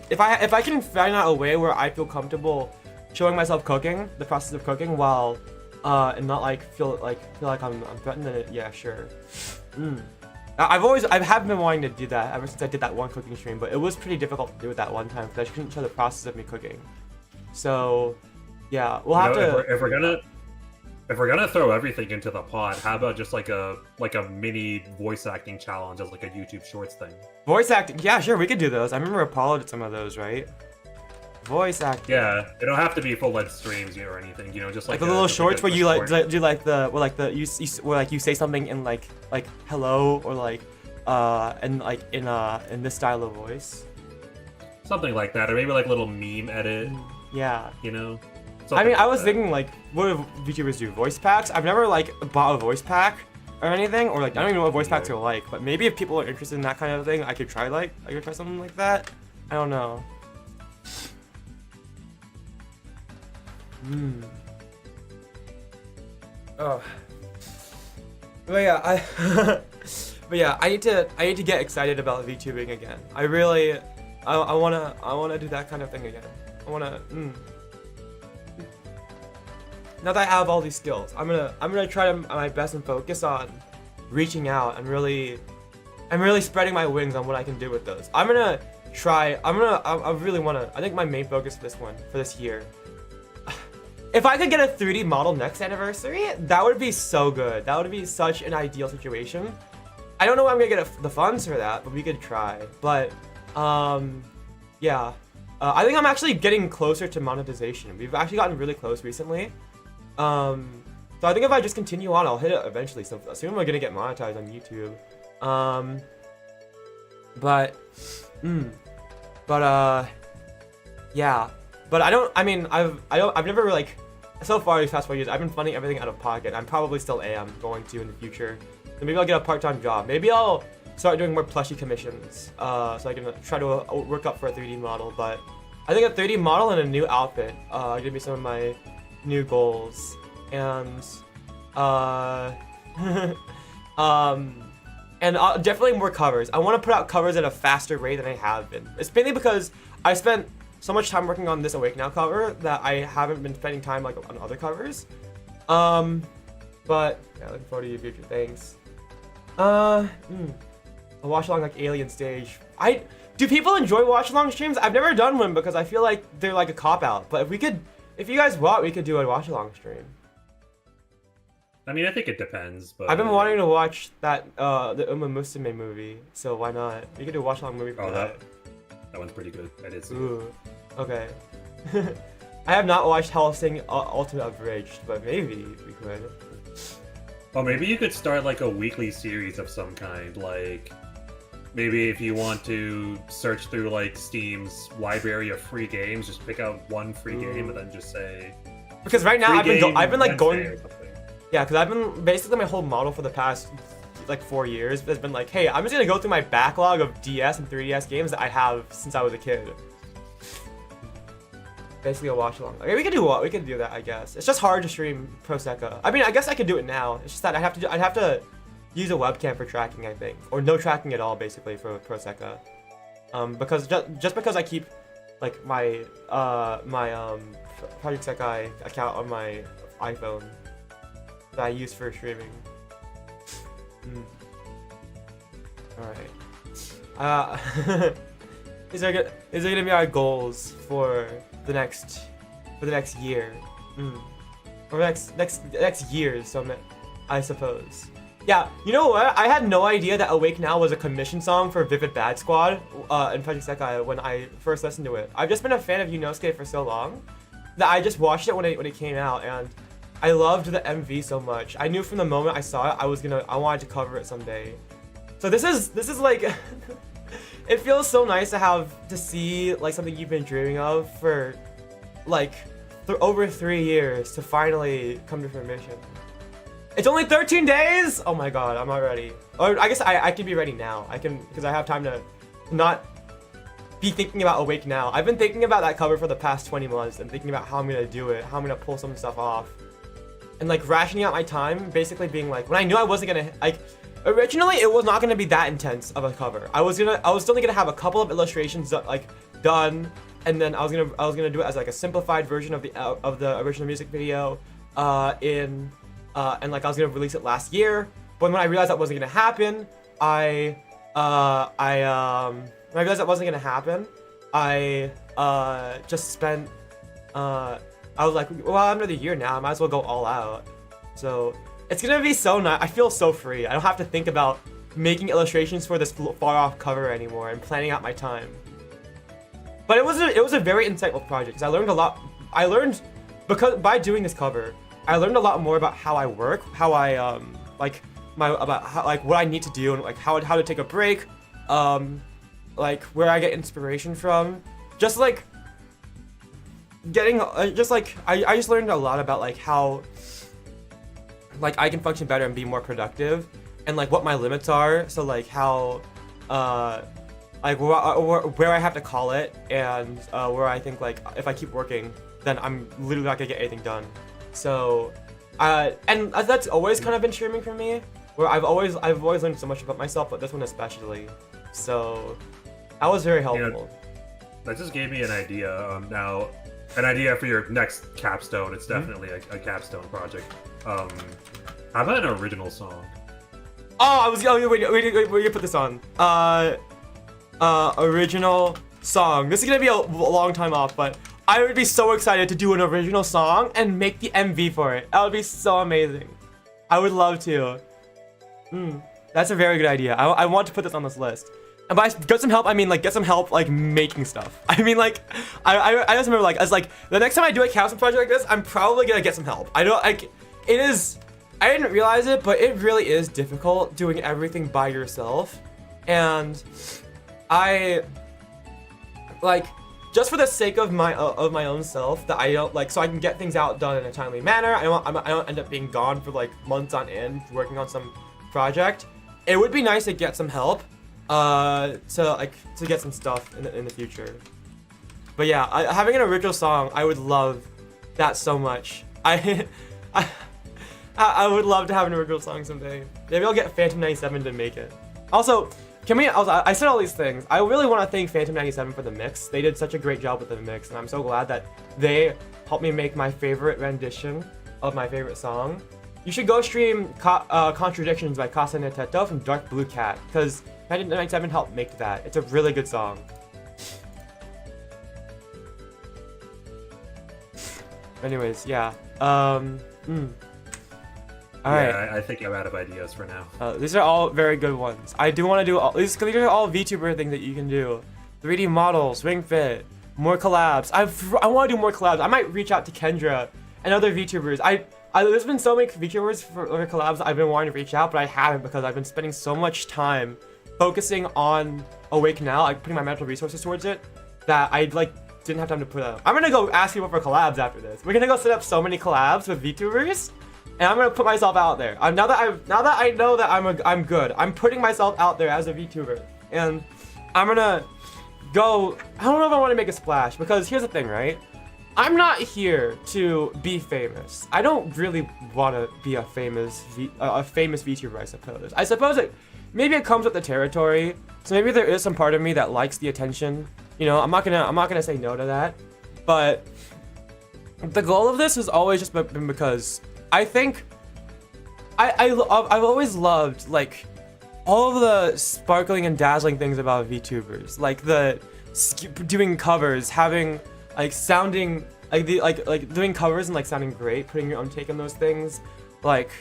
If I can find out a way where I feel comfortable showing myself cooking, the process of cooking, while and not like feel like I'm threatened, then yeah, sure. I have been wanting to do that ever since I did that one cooking stream, but it was pretty difficult to do it that one time because I couldn't show the process of me cooking. So, yeah, we'll have to. If we're gonna throw everything into the pot, how about just like a mini voice acting challenge as like a YouTube Shorts thing? Voice acting, yeah, sure, we could do those. I remember Apollo did some of those, right? Voice acting. Yeah, it don't have to be full-length streams or anything. You know, just like the little shorts where you do you say something in like hello or like in this style of voice. Something like that, or maybe like a little meme edit. Yeah. You know. I mean, I was thinking like, what do VTubers do? Voice packs? I've never like bought a voice pack or anything, or like I don't even know what voice packs are like. But maybe if people are interested in that kind of thing, I could try something like that. I don't know. Oh. But yeah, I need to get excited about VTubing again. I wanna do that kind of thing again. I wanna. Now that I have all these skills, I'm gonna try my best and focus on reaching out and really spreading my wings on what I can do with those. I really wanna. I think my main focus for this year. If I could get a 3D model next anniversary, that would be so good. That would be such an ideal situation. I don't know when I'm gonna get the funds for that, but we could try. But, yeah. I think I'm actually getting closer to monetization. We've actually gotten really close recently. So I think if I just continue on, I'll hit it eventually. So soon we're gonna get monetized on YouTube. Yeah. But I've never like, so far these past 4 years, I've been funding everything out of pocket. I'm probably still going to in the future. So maybe I'll get a part-time job. Maybe I'll start doing more plushie commissions, so I can try to work up for a 3D model. But I think a 3D model and a new outfit are gonna be some of my new goals. And definitely more covers. I want to put out covers at a faster rate than I have been. It's mainly because I spent so much time working on this Awake Now cover that I haven't been spending time like on other covers. But yeah, looking forward to your future things. A watch along like Alien Stage. Do people enjoy watch along streams? I've never done one because I feel like they're like a cop out. But if you guys want, we could do a watch along stream. I mean, I think it depends. But I've been wanting to watch that the Uma Musume movie, so why not? We could do a watch along movie for that. That one's pretty good. I did see it. Okay. I have not watched Hellsing Ultimate Abridged, but maybe we could. Well, maybe you could start like a weekly series of some kind, like maybe if you want to search through like Steam's library of free games, just pick out one free game and then just say. Because right now I've been like going. or something. Yeah, because I've been basically my whole model for the past like 4 years has been like, hey, I'm just gonna go through my backlog of DS and 3DS games that I have since I was a kid. Basically a watch along. Okay, we could do that, I guess. It's just hard to stream Prosecco. I mean, I guess I could do it now. It's just that I'd have to use a webcam for tracking, I think, or no tracking at all, basically, for Prosecco. Because just because I keep like my Project Sekai account on my iPhone that I use for streaming. All right. These are gonna be our goals for the next year, or next years. So I suppose. Yeah, you know what? I had no idea that Awake Now was a commission song for Vivid Bad Squad in Project Sekai when I first listened to it. I've just been a fan of Yunosuke for so long that I just watched it when it came out, and I loved the MV so much. I knew from the moment I saw it I wanted to cover it someday. So this is like it feels so nice to see like something you've been dreaming of for like over 3 years to finally come to fruition. It's only 13 days! Oh my god, I'm not ready. Or I guess I can be ready now. I can, because I have time to not be thinking about Awake Now. I've been thinking about that cover for the past 20 months and thinking about how I'm gonna do it, how I'm gonna pull some stuff off. And like rationing out my time, basically being like, when I knew I wasn't gonna, like, originally it was not gonna be that intense of a cover. I was still gonna have a couple of illustrations like done, and then I was gonna do it as like a simplified version of the original music video, and like I was gonna release it last year. But when I realized that wasn't gonna happen, I just spent I was like, well, I'm another year now, I might as well go all out. So it's gonna be so nice. I feel so free. I don't have to think about making illustrations for this far off cover anymore and planning out my time. But it was a very insightful project because I learned a lot. Because by doing this cover, I learned a lot more about how I work, how I what I need to do, and like how to take a break, like where I get inspiration from. Just like getting I just learned a lot about like how like I can function better and be more productive, and like what my limits are. So like how like where I have to call it, and where I think like if I keep working, then I'm literally not gonna get anything done. So and that's always kind of been streaming for me, where I've always learned so much about myself, but this one especially. So that was very helpful. You know, that just gave me an idea. Now, an idea for your next capstone. It's definitely a capstone project. How about an original song? Wait, put this on. Original song. This is gonna be a long time off, but I would be so excited to do an original song and make the MV for it. That would be so amazing. I would love to. That's a very good idea. I want to put this on this list. And by get some help, I mean like get some help like making stuff. I mean like I just remember like as like the next time I do a capstone project like this, I'm probably gonna get some help. I didn't realize it, but it really is difficult doing everything by yourself. And I like just for the sake of my own self, that I don't like, so I can get things out done in a timely manner. I don't end up being gone for like months on end working on some project. It would be nice to get some help, to get some stuff in the future. But yeah, having an original song, I would love that so much. I would love to have an original song someday. Maybe I'll get Phantom 97 to make it. Also, I said all these things. I really want to thank Phantom 97 for the mix. They did such a great job with the mix, and I'm so glad that they helped me make my favorite rendition of my favorite song. You should go stream Contradictions by Kasa Neteto from Dark Blue Cat, because Phantom 97 helped make that. It's a really good song. Anyways, yeah. Alright. Yeah, I think I'm out of ideas for now. These are all very good ones. I do want to do all these, because these are all VTuber things that you can do. 3D models, Ring Fit, more collabs. I want to do more collabs. I might reach out to Kendra and other VTubers. There's been so many VTubers for collabs that I've been wanting to reach out, but I haven't because I've been spending so much time focusing on Awake Now, like putting my mental resources towards it, that I like didn't have time to put up. I'm gonna go ask people for collabs after this. We're gonna go set up so many collabs with VTubers, and I'm gonna put myself out there. Now that I know that I'm good, I'm putting myself out there as a VTuber, and I'm gonna go. I don't know if I want to make a splash, because here's the thing, right? I'm not here to be famous. I don't really want to be a famous VTuber, I suppose. I suppose maybe it comes with the territory. So maybe there is some part of me that likes the attention. You know, I'm not gonna say no to that. But the goal of this has always just been because I think I've always loved like all of the sparkling and dazzling things about VTubers, like the doing covers, having like sounding like doing covers and like sounding great, putting your own take on those things, like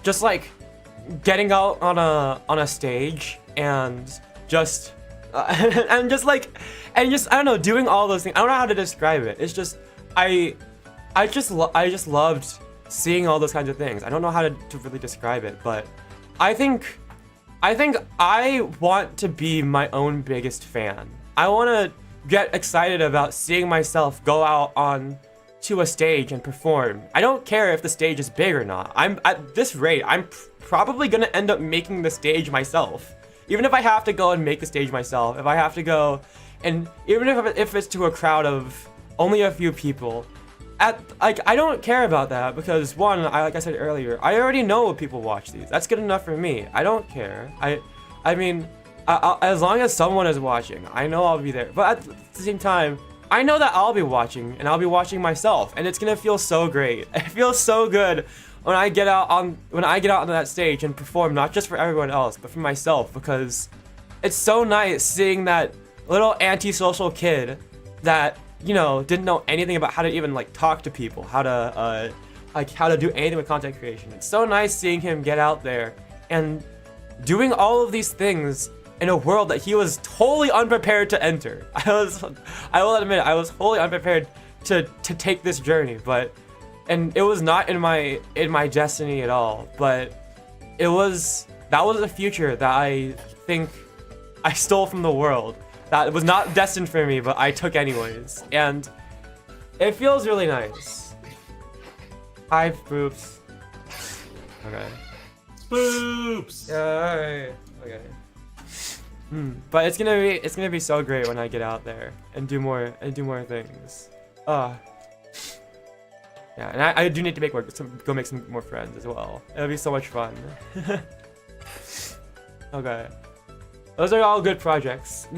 just like getting out on a stage and just and just I don't know, doing all those things. I don't know how to describe it. It's just I just loved seeing all those kinds of things. I don't know how to really describe it, but I think I want to be my own biggest fan. I want to get excited about seeing myself go out on to a stage and perform. I don't care if the stage is big or not. I'm at this rate, I'm probably gonna end up making the stage myself. Even if I have to go and make the stage myself, if I have to go, and even if it's to a crowd of only a few people, I don't care about that, because one, like I said earlier, I already know what people watch these. That's good enough for me. I don't care. I mean, as long as someone is watching, I know I'll be there. But at the same time, I know that I'll be watching, and I'll be watching myself, and it's gonna feel so great. It feels so good when I get out on that stage and perform, not just for everyone else, but for myself, because it's so nice seeing that little antisocial kid that, you know, didn't know anything about how to even like talk to people, how to do anything with content creation. It's so nice seeing him get out there and doing all of these things in a world that he was totally unprepared to enter. I will admit, I was wholly unprepared to take this journey, and it was not in my destiny at all, but that was a future that I think I stole from the world. That was not destined for me, but I took anyways, and it feels really nice. Hi, Boops. Okay. Boops. Yeah. Alright. Okay. But it's gonna be so great when I get out there and do more things. Yeah, and I do need to go make some more friends as well. It'll be so much fun. Okay. Those are all good projects.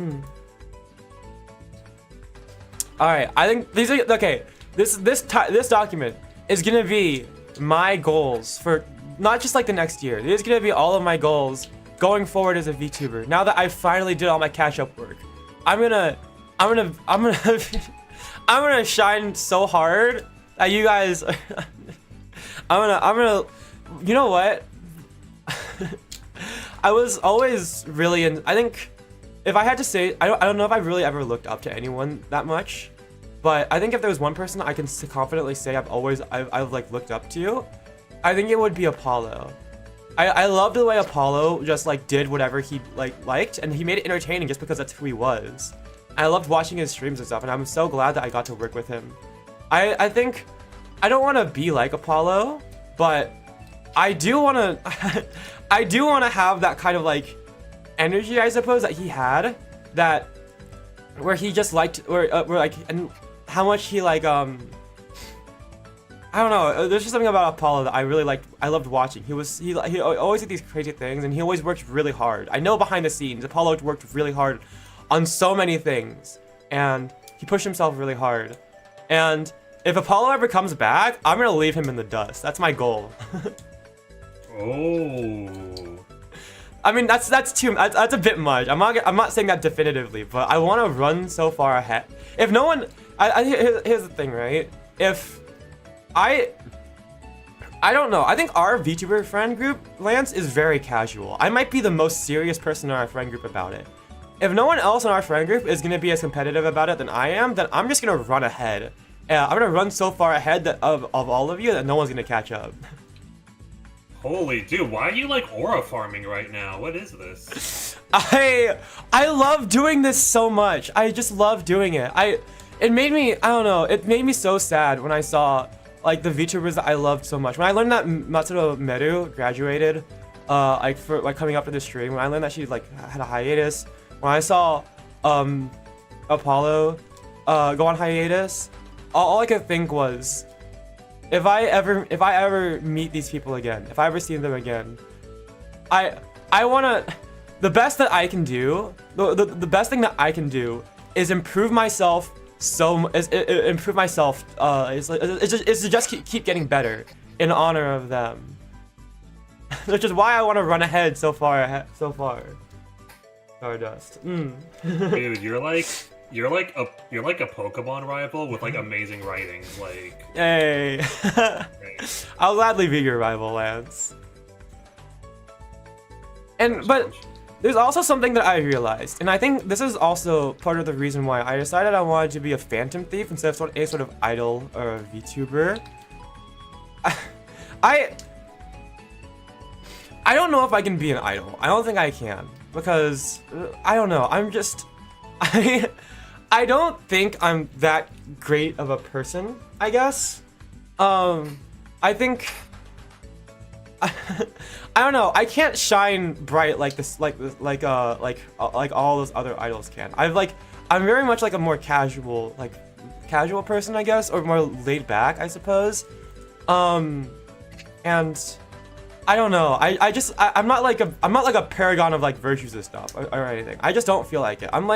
Alright, I think these are okay. This document is gonna be my goals for not just like the next year. It is gonna be all of my goals going forward as a VTuber. Now that I finally did all my catch-up work, I'm gonna shine so hard that you guys. I'm gonna. You know what? I was always really I think if I had to say, I don't know if I really ever looked up to anyone that much, but I think if there was one person I can confidently say I've like looked up to, I think it would be Apollo. I loved the way Apollo just like did whatever he liked, and he made it entertaining just because that's who he was. I loved watching his streams and stuff, and I'm so glad that I got to work with him. I think I don't want to be like Apollo, but I do want to I do want to have that kind of like energy, I suppose, that he had, that where he just liked where like, and how much he like I don't know, there's just something about Apollo that I really liked. I loved watching. He always did these crazy things, and he always worked really hard. I know behind the scenes Apollo worked really hard on so many things, and he pushed himself really hard. And if Apollo ever comes back, I'm gonna leave him in the dust. That's my goal. Oh. I mean, that's a bit much. I'm not saying that definitively, but I want to run so far ahead. If no one, here's the thing, right? If I don't know. I think our VTuber friend group, Lance, is very casual. I might be the most serious person in our friend group about it. If no one else in our friend group is gonna be as competitive about it than I am, then I'm just gonna run ahead. I'm gonna run so far ahead of all of you that no one's gonna catch up. Holy dude, why are you like aura farming right now? What is this? I love doing this so much. I just love doing it. It made me, I don't know, it made me so sad when I saw like the VTubers that I loved so much. When I learned that Matsudo Meru graduated, like for like coming up to the stream, when I learned that she like had a hiatus, when I saw Apollo go on hiatus, all I could think was, if I ever meet these people again, if I ever see them again, I wanna, the best that I can do, the best thing that I can do is improve myself is to just keep getting better in honor of them. Which is why I want to run ahead so far. Stardust. Dude, you're like a Pokemon rival with like amazing writing. Like, Yay! I'll gladly be your rival, Lance. But there's also something that I realized, and I think this is also part of the reason why I decided I wanted to be a Phantom Thief instead of a sort of idol or a VTuber. I don't know if I can be an idol. I don't think I can, because I don't know. I'm just I don't think I'm that great of a person, I guess. I think I don't know. I can't shine bright like this, like all those other idols can. I'm very much like a more casual person, I guess, or more laid back, I suppose. And I don't know. I'm not like a paragon of like virtues and stuff or anything. I just don't feel like it. I'm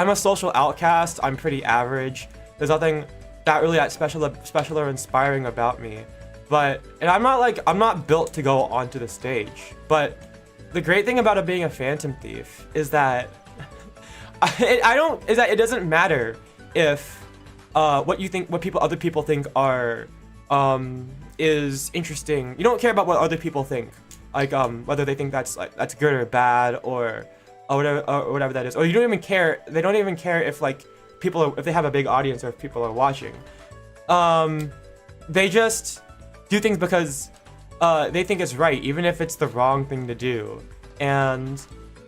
a social outcast. I'm pretty average. There's nothing that really that special or inspiring about me. And I'm not built to go onto the stage. But the great thing about being a Phantom Thief is that it doesn't matter if what other people think are is interesting. You don't care about what other people think, like whether they think that's good or bad or whatever that is. Or you don't even care. They don't even care if if they have a big audience or if people are watching. They just do things because they think it's right, even if it's the wrong thing to do, and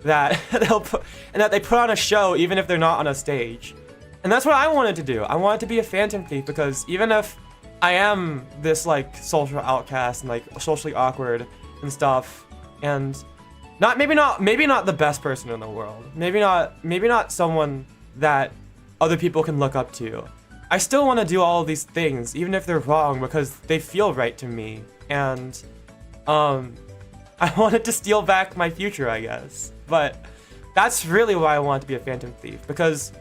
that they put on a show even if they're not on a stage. And that's what I wanted to do. I wanted to be a Phantom Thief because even if I am this social outcast and socially awkward and stuff, and maybe not the best person in the world, maybe not someone that other people can look up to, I still want to do all of these things, even if they're wrong, because they feel right to me. And I wanted to steal back my future, I guess. But that's really why I wanted to be a Phantom Thief, because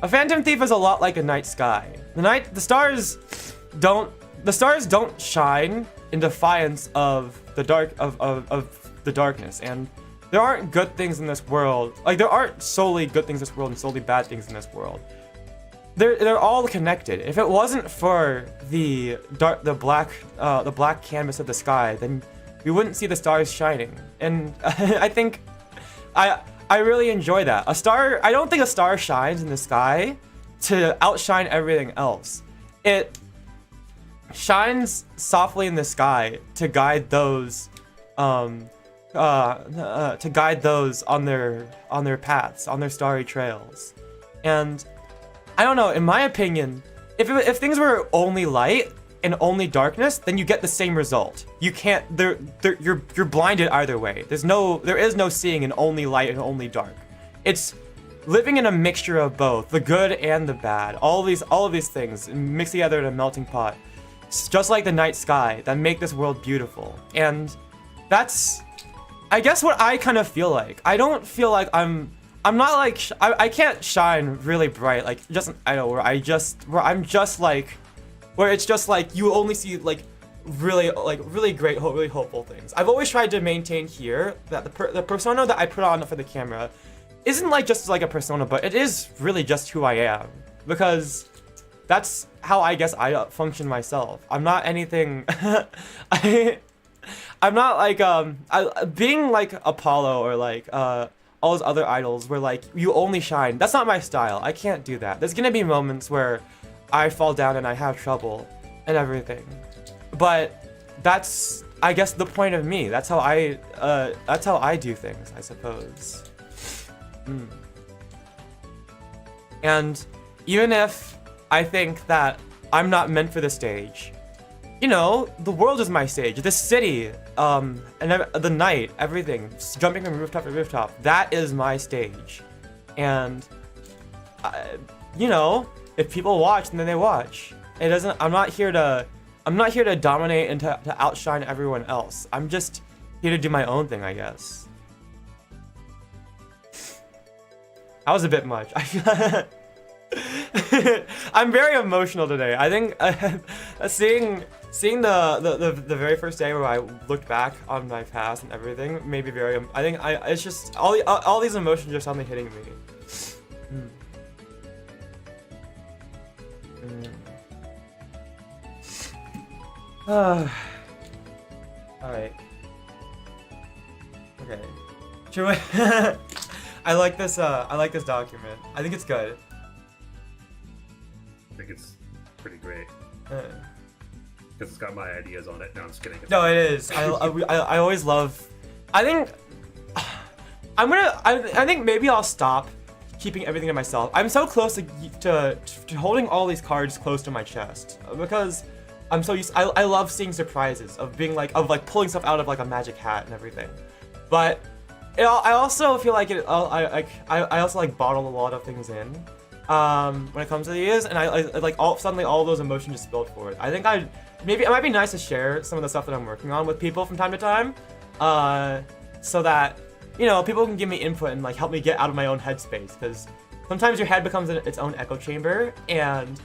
a Phantom Thief is a lot like a night sky. The stars don't shine in defiance of the darkness, and there aren't good things in this world. There aren't solely good things in this world and solely bad things in this world. They're all connected. If it wasn't for the black canvas of the sky, then we wouldn't see the stars shining. And I think I really enjoy that. I don't think a star shines in the sky to outshine everything else. It shines softly in the sky to guide those on their paths, on their starry trails. And I don't know, in my opinion, if things were only light and only darkness, then you get the same result. You can't, you're blinded either way. There is no seeing in only light and only dark. It's living in a mixture of both, the good and the bad. All of these things mixed together in a melting pot. It's just like the night sky that make this world beautiful. And that's, I guess, what I kind of feel like. I don't feel like I'm not I can't shine really bright just an idol where it's just you only see really great, really hopeful things. I've always tried to maintain here that the persona that I put on for the camera isn't just a persona, but it is really just who I am, because that's how I guess I function myself. I'm not anything. I'm not being Apollo or all those other idols where you only shine. That's not my style. I can't do that. There's gonna be moments where I fall down and I have trouble and everything, but I guess the point of me. That's how I do things, I suppose. And even if I think that I'm not meant for the stage, you know, the world is my stage. This city, and the night, everything, jumping from rooftop to rooftop, that is my stage. And, you know, if people watch, then they watch. It doesn't. I'm not here to dominate and to outshine everyone else. I'm just here to do my own thing, I guess. That was a bit much. I'm very emotional today. I think seeing the very first day where I looked back on my past and everything made me very. It's just all these emotions are suddenly hitting me. All right. Okay. Should we? I like this document. I think it's good. I think it's pretty great. Because it's got my ideas on it. No, I'm just kidding. No, it is. I always love. I think I think maybe I'll stop keeping everything to myself. I'm so close to holding all these cards close to my chest because I'm so used. I love seeing surprises of being like pulling stuff out of like a magic hat and everything, but I also feel like I also like bottle a lot of things in when it comes to these, and suddenly all those emotions just spilled forward. I think it might be nice to share some of the stuff that I'm working on with people from time to time, so that, you know, people can give me input and like help me get out of my own headspace, because sometimes your head becomes its own echo chamber, and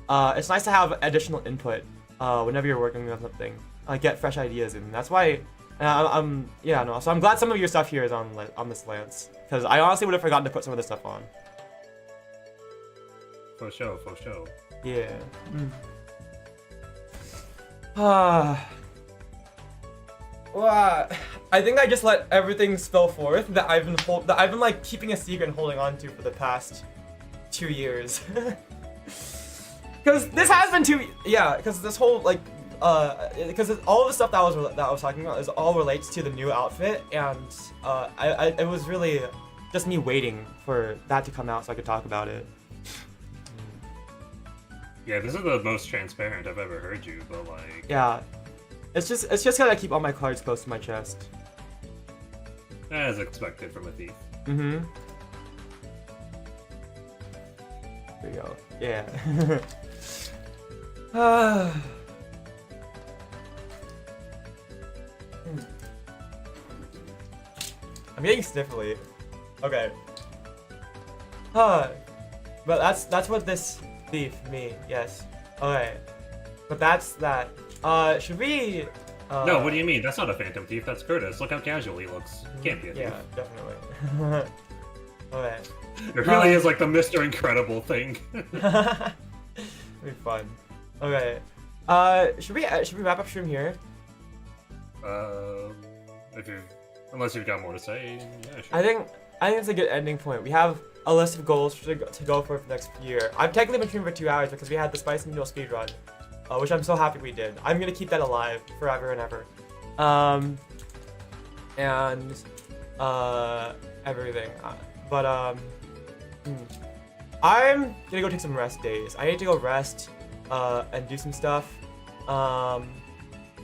it's nice to have additional input whenever you're working on something, get fresh ideas in. That's why so I'm glad some of your stuff here is on this Lance, because I honestly would have forgotten to put some of this stuff on. For sure. Yeah. Well, I think I just let everything spill forth that I've been like keeping a secret and holding on to for the past 2 years. Because this has been because this whole because all of the stuff that I was talking about is all relates to the new outfit, and it was really just me waiting for that to come out so I could talk about it. Yeah, this is the most transparent I've ever heard you, but like. Yeah, it's just because I keep all my cards close to my chest. As expected from a thief. Mm-hmm. There you go. Yeah. I'm getting sniffly. Okay. But that's what this thief me. Yes. Okay. But that's that. Should we? No, what do you mean? That's not a phantom thief. That's Kurtis. Look how casual he looks. Can't be a thief. Yeah, definitely. Okay. It really is like the Mr. Incredible thing. It'll be fun. Okay. Should we wrap up stream here? Unless you've got more to say, yeah, sure. I think it's a good ending point. We have a list of goals to go for the next year. I've technically been streaming for 2 hours because we had the Spicy Noodle speedrun, which I'm so happy we did. I'm gonna keep that alive forever and ever. Everything. I'm gonna go take some rest days. I need to go rest, and do some stuff.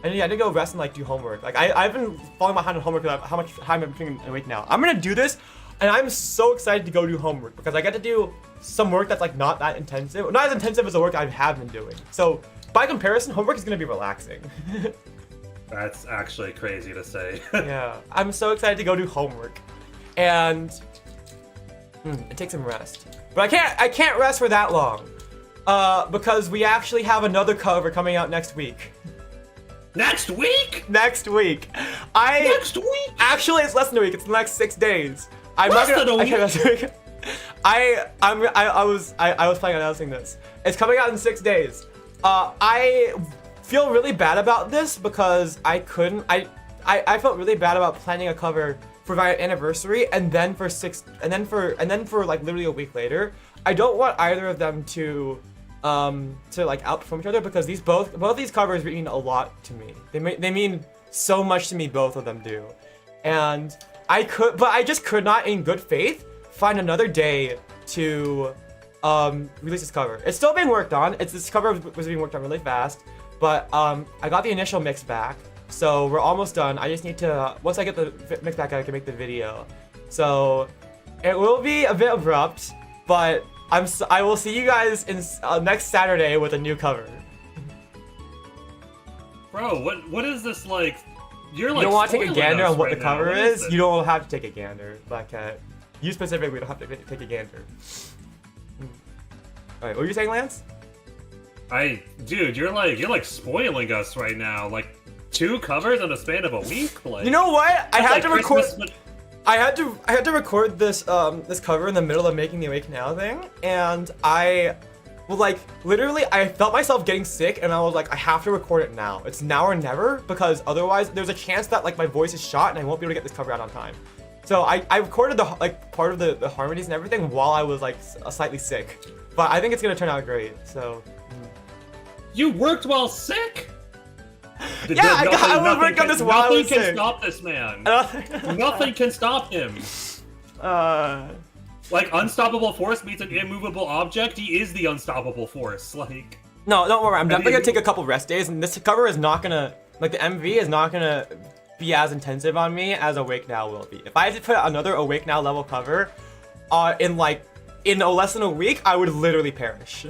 And yeah, I need to go rest and like do homework. Like I've been falling behind on homework because how much time I'm putting awake now. I'm gonna do this, and I'm so excited to go do homework because I get to do some work that's like not that intensive, not as intensive as the work I have been doing. So by comparison, homework is gonna be relaxing. That's actually crazy to say. Yeah, I'm so excited to go do homework, and take some rest. But I can't rest for that long, because we actually have another cover coming out next week. Next week? Next week. Next week? Actually, it's less than a week. It's the next 6 days. Less than a week? I was planning on announcing this. It's coming out in 6 days. I feel really bad about this because I felt really bad about planning a cover for my anniversary and then for like literally a week later. I don't want either of them to like outperform each other because both these covers mean a lot to me. They mean so much to me, both of them do. And but I just could not, in good faith, find another day to release this cover. It's still being worked on. This cover was being worked on really fast, but I got the initial mix back, so we're almost done. I just need to, once I get the mix back, I can make the video. So it will be a bit abrupt, but I will see you guys in next Saturday with a new cover. Bro, what is this like? You're like. You don't want to take a spoiling gander us on what right the now. cover What is? this? You don't have to take a gander, Black Cat. You specifically don't have to take a gander. Alright, what were you saying, Lance? Dude, you're like spoiling us right now. Like 2 covers in a span of a week. Like, You know what? I that's had like to record. Christmas, I had to record this this cover in the middle of making the Awake Now thing, and literally I felt myself getting sick, and I was like, I have to record it now. It's now or never, because otherwise there's a chance that like my voice is shot and I won't be able to get this cover out on time. So I recorded the part of the harmonies and everything while I was like slightly sick, but I think it's gonna turn out great. So You worked while sick? yeah, I was working on this while I was Nothing can sick. stop this man. Nothing can stop him. Like, unstoppable force meets an immovable object. He is the unstoppable force. Like, No, don't worry. I'm definitely gonna take a couple rest days, and this cover is not gonna, like, the MV is not gonna be as intensive on me as Awake Now will be. If I had to put another Awake Now level cover, in less than a week, I would literally perish.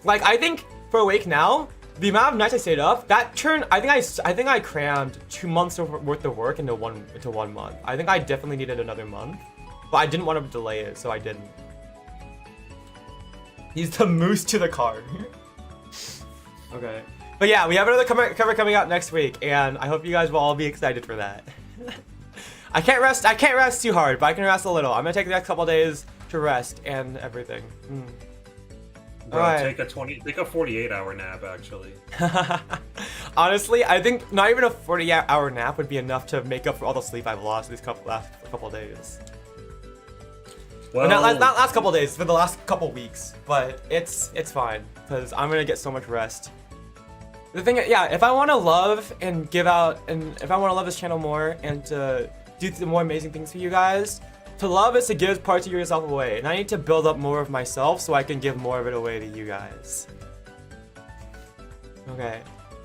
Like, I think for Awake Now, the amount of nights I stayed up, that turned, I think I crammed 2 months worth of work into one month. I think I definitely needed another month, but I didn't want to delay it, so I didn't. He's the moose to the car. Okay. But yeah, we have another cover coming out next week, and I hope you guys will all be excited for that. I can't rest too hard, but I can rest a little. I'm gonna take the next couple days to rest and everything. bro, Alright. take a 48-hour nap, actually. Honestly, I think not even a 40-hour nap would be enough to make up for all the sleep I've lost these last couple days. Well, Not last couple days, for the last couple weeks, but it's fine, because I'm gonna get so much rest. The thing, yeah, if I want to love and give out, and if I want to love this channel more and to do some more amazing things for you guys, to love is to give parts of yourself away, and I need to build up more of myself so I can give more of it away to you guys. Okay,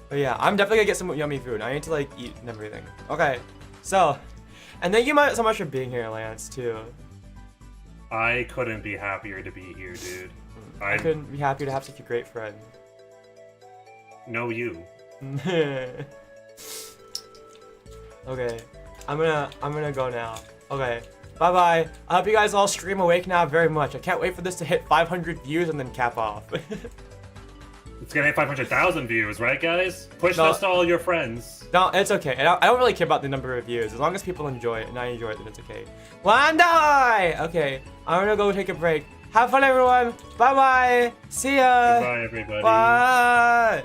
but yeah, I'm definitely gonna get some yummy food. I need to like eat and everything. Okay, so, and thank you so much for being here, Lance, too. I couldn't be happier to be here, dude. I couldn't be happier to have such a great friend. No, you. Okay, I'm gonna go now. Okay, bye bye. I hope you guys all stream Awake Now very much. I can't wait for this to hit 500 views and then cap off. It's gonna hit 500,000 views, right, guys? Push No. this to all your friends. No, it's okay. I don't really care about the number of views. As long as people enjoy it and I enjoy it, then it's okay. Wandai! Okay, I'm gonna go take a break. Have fun, everyone. Bye bye. See ya. Goodbye, everybody. Bye.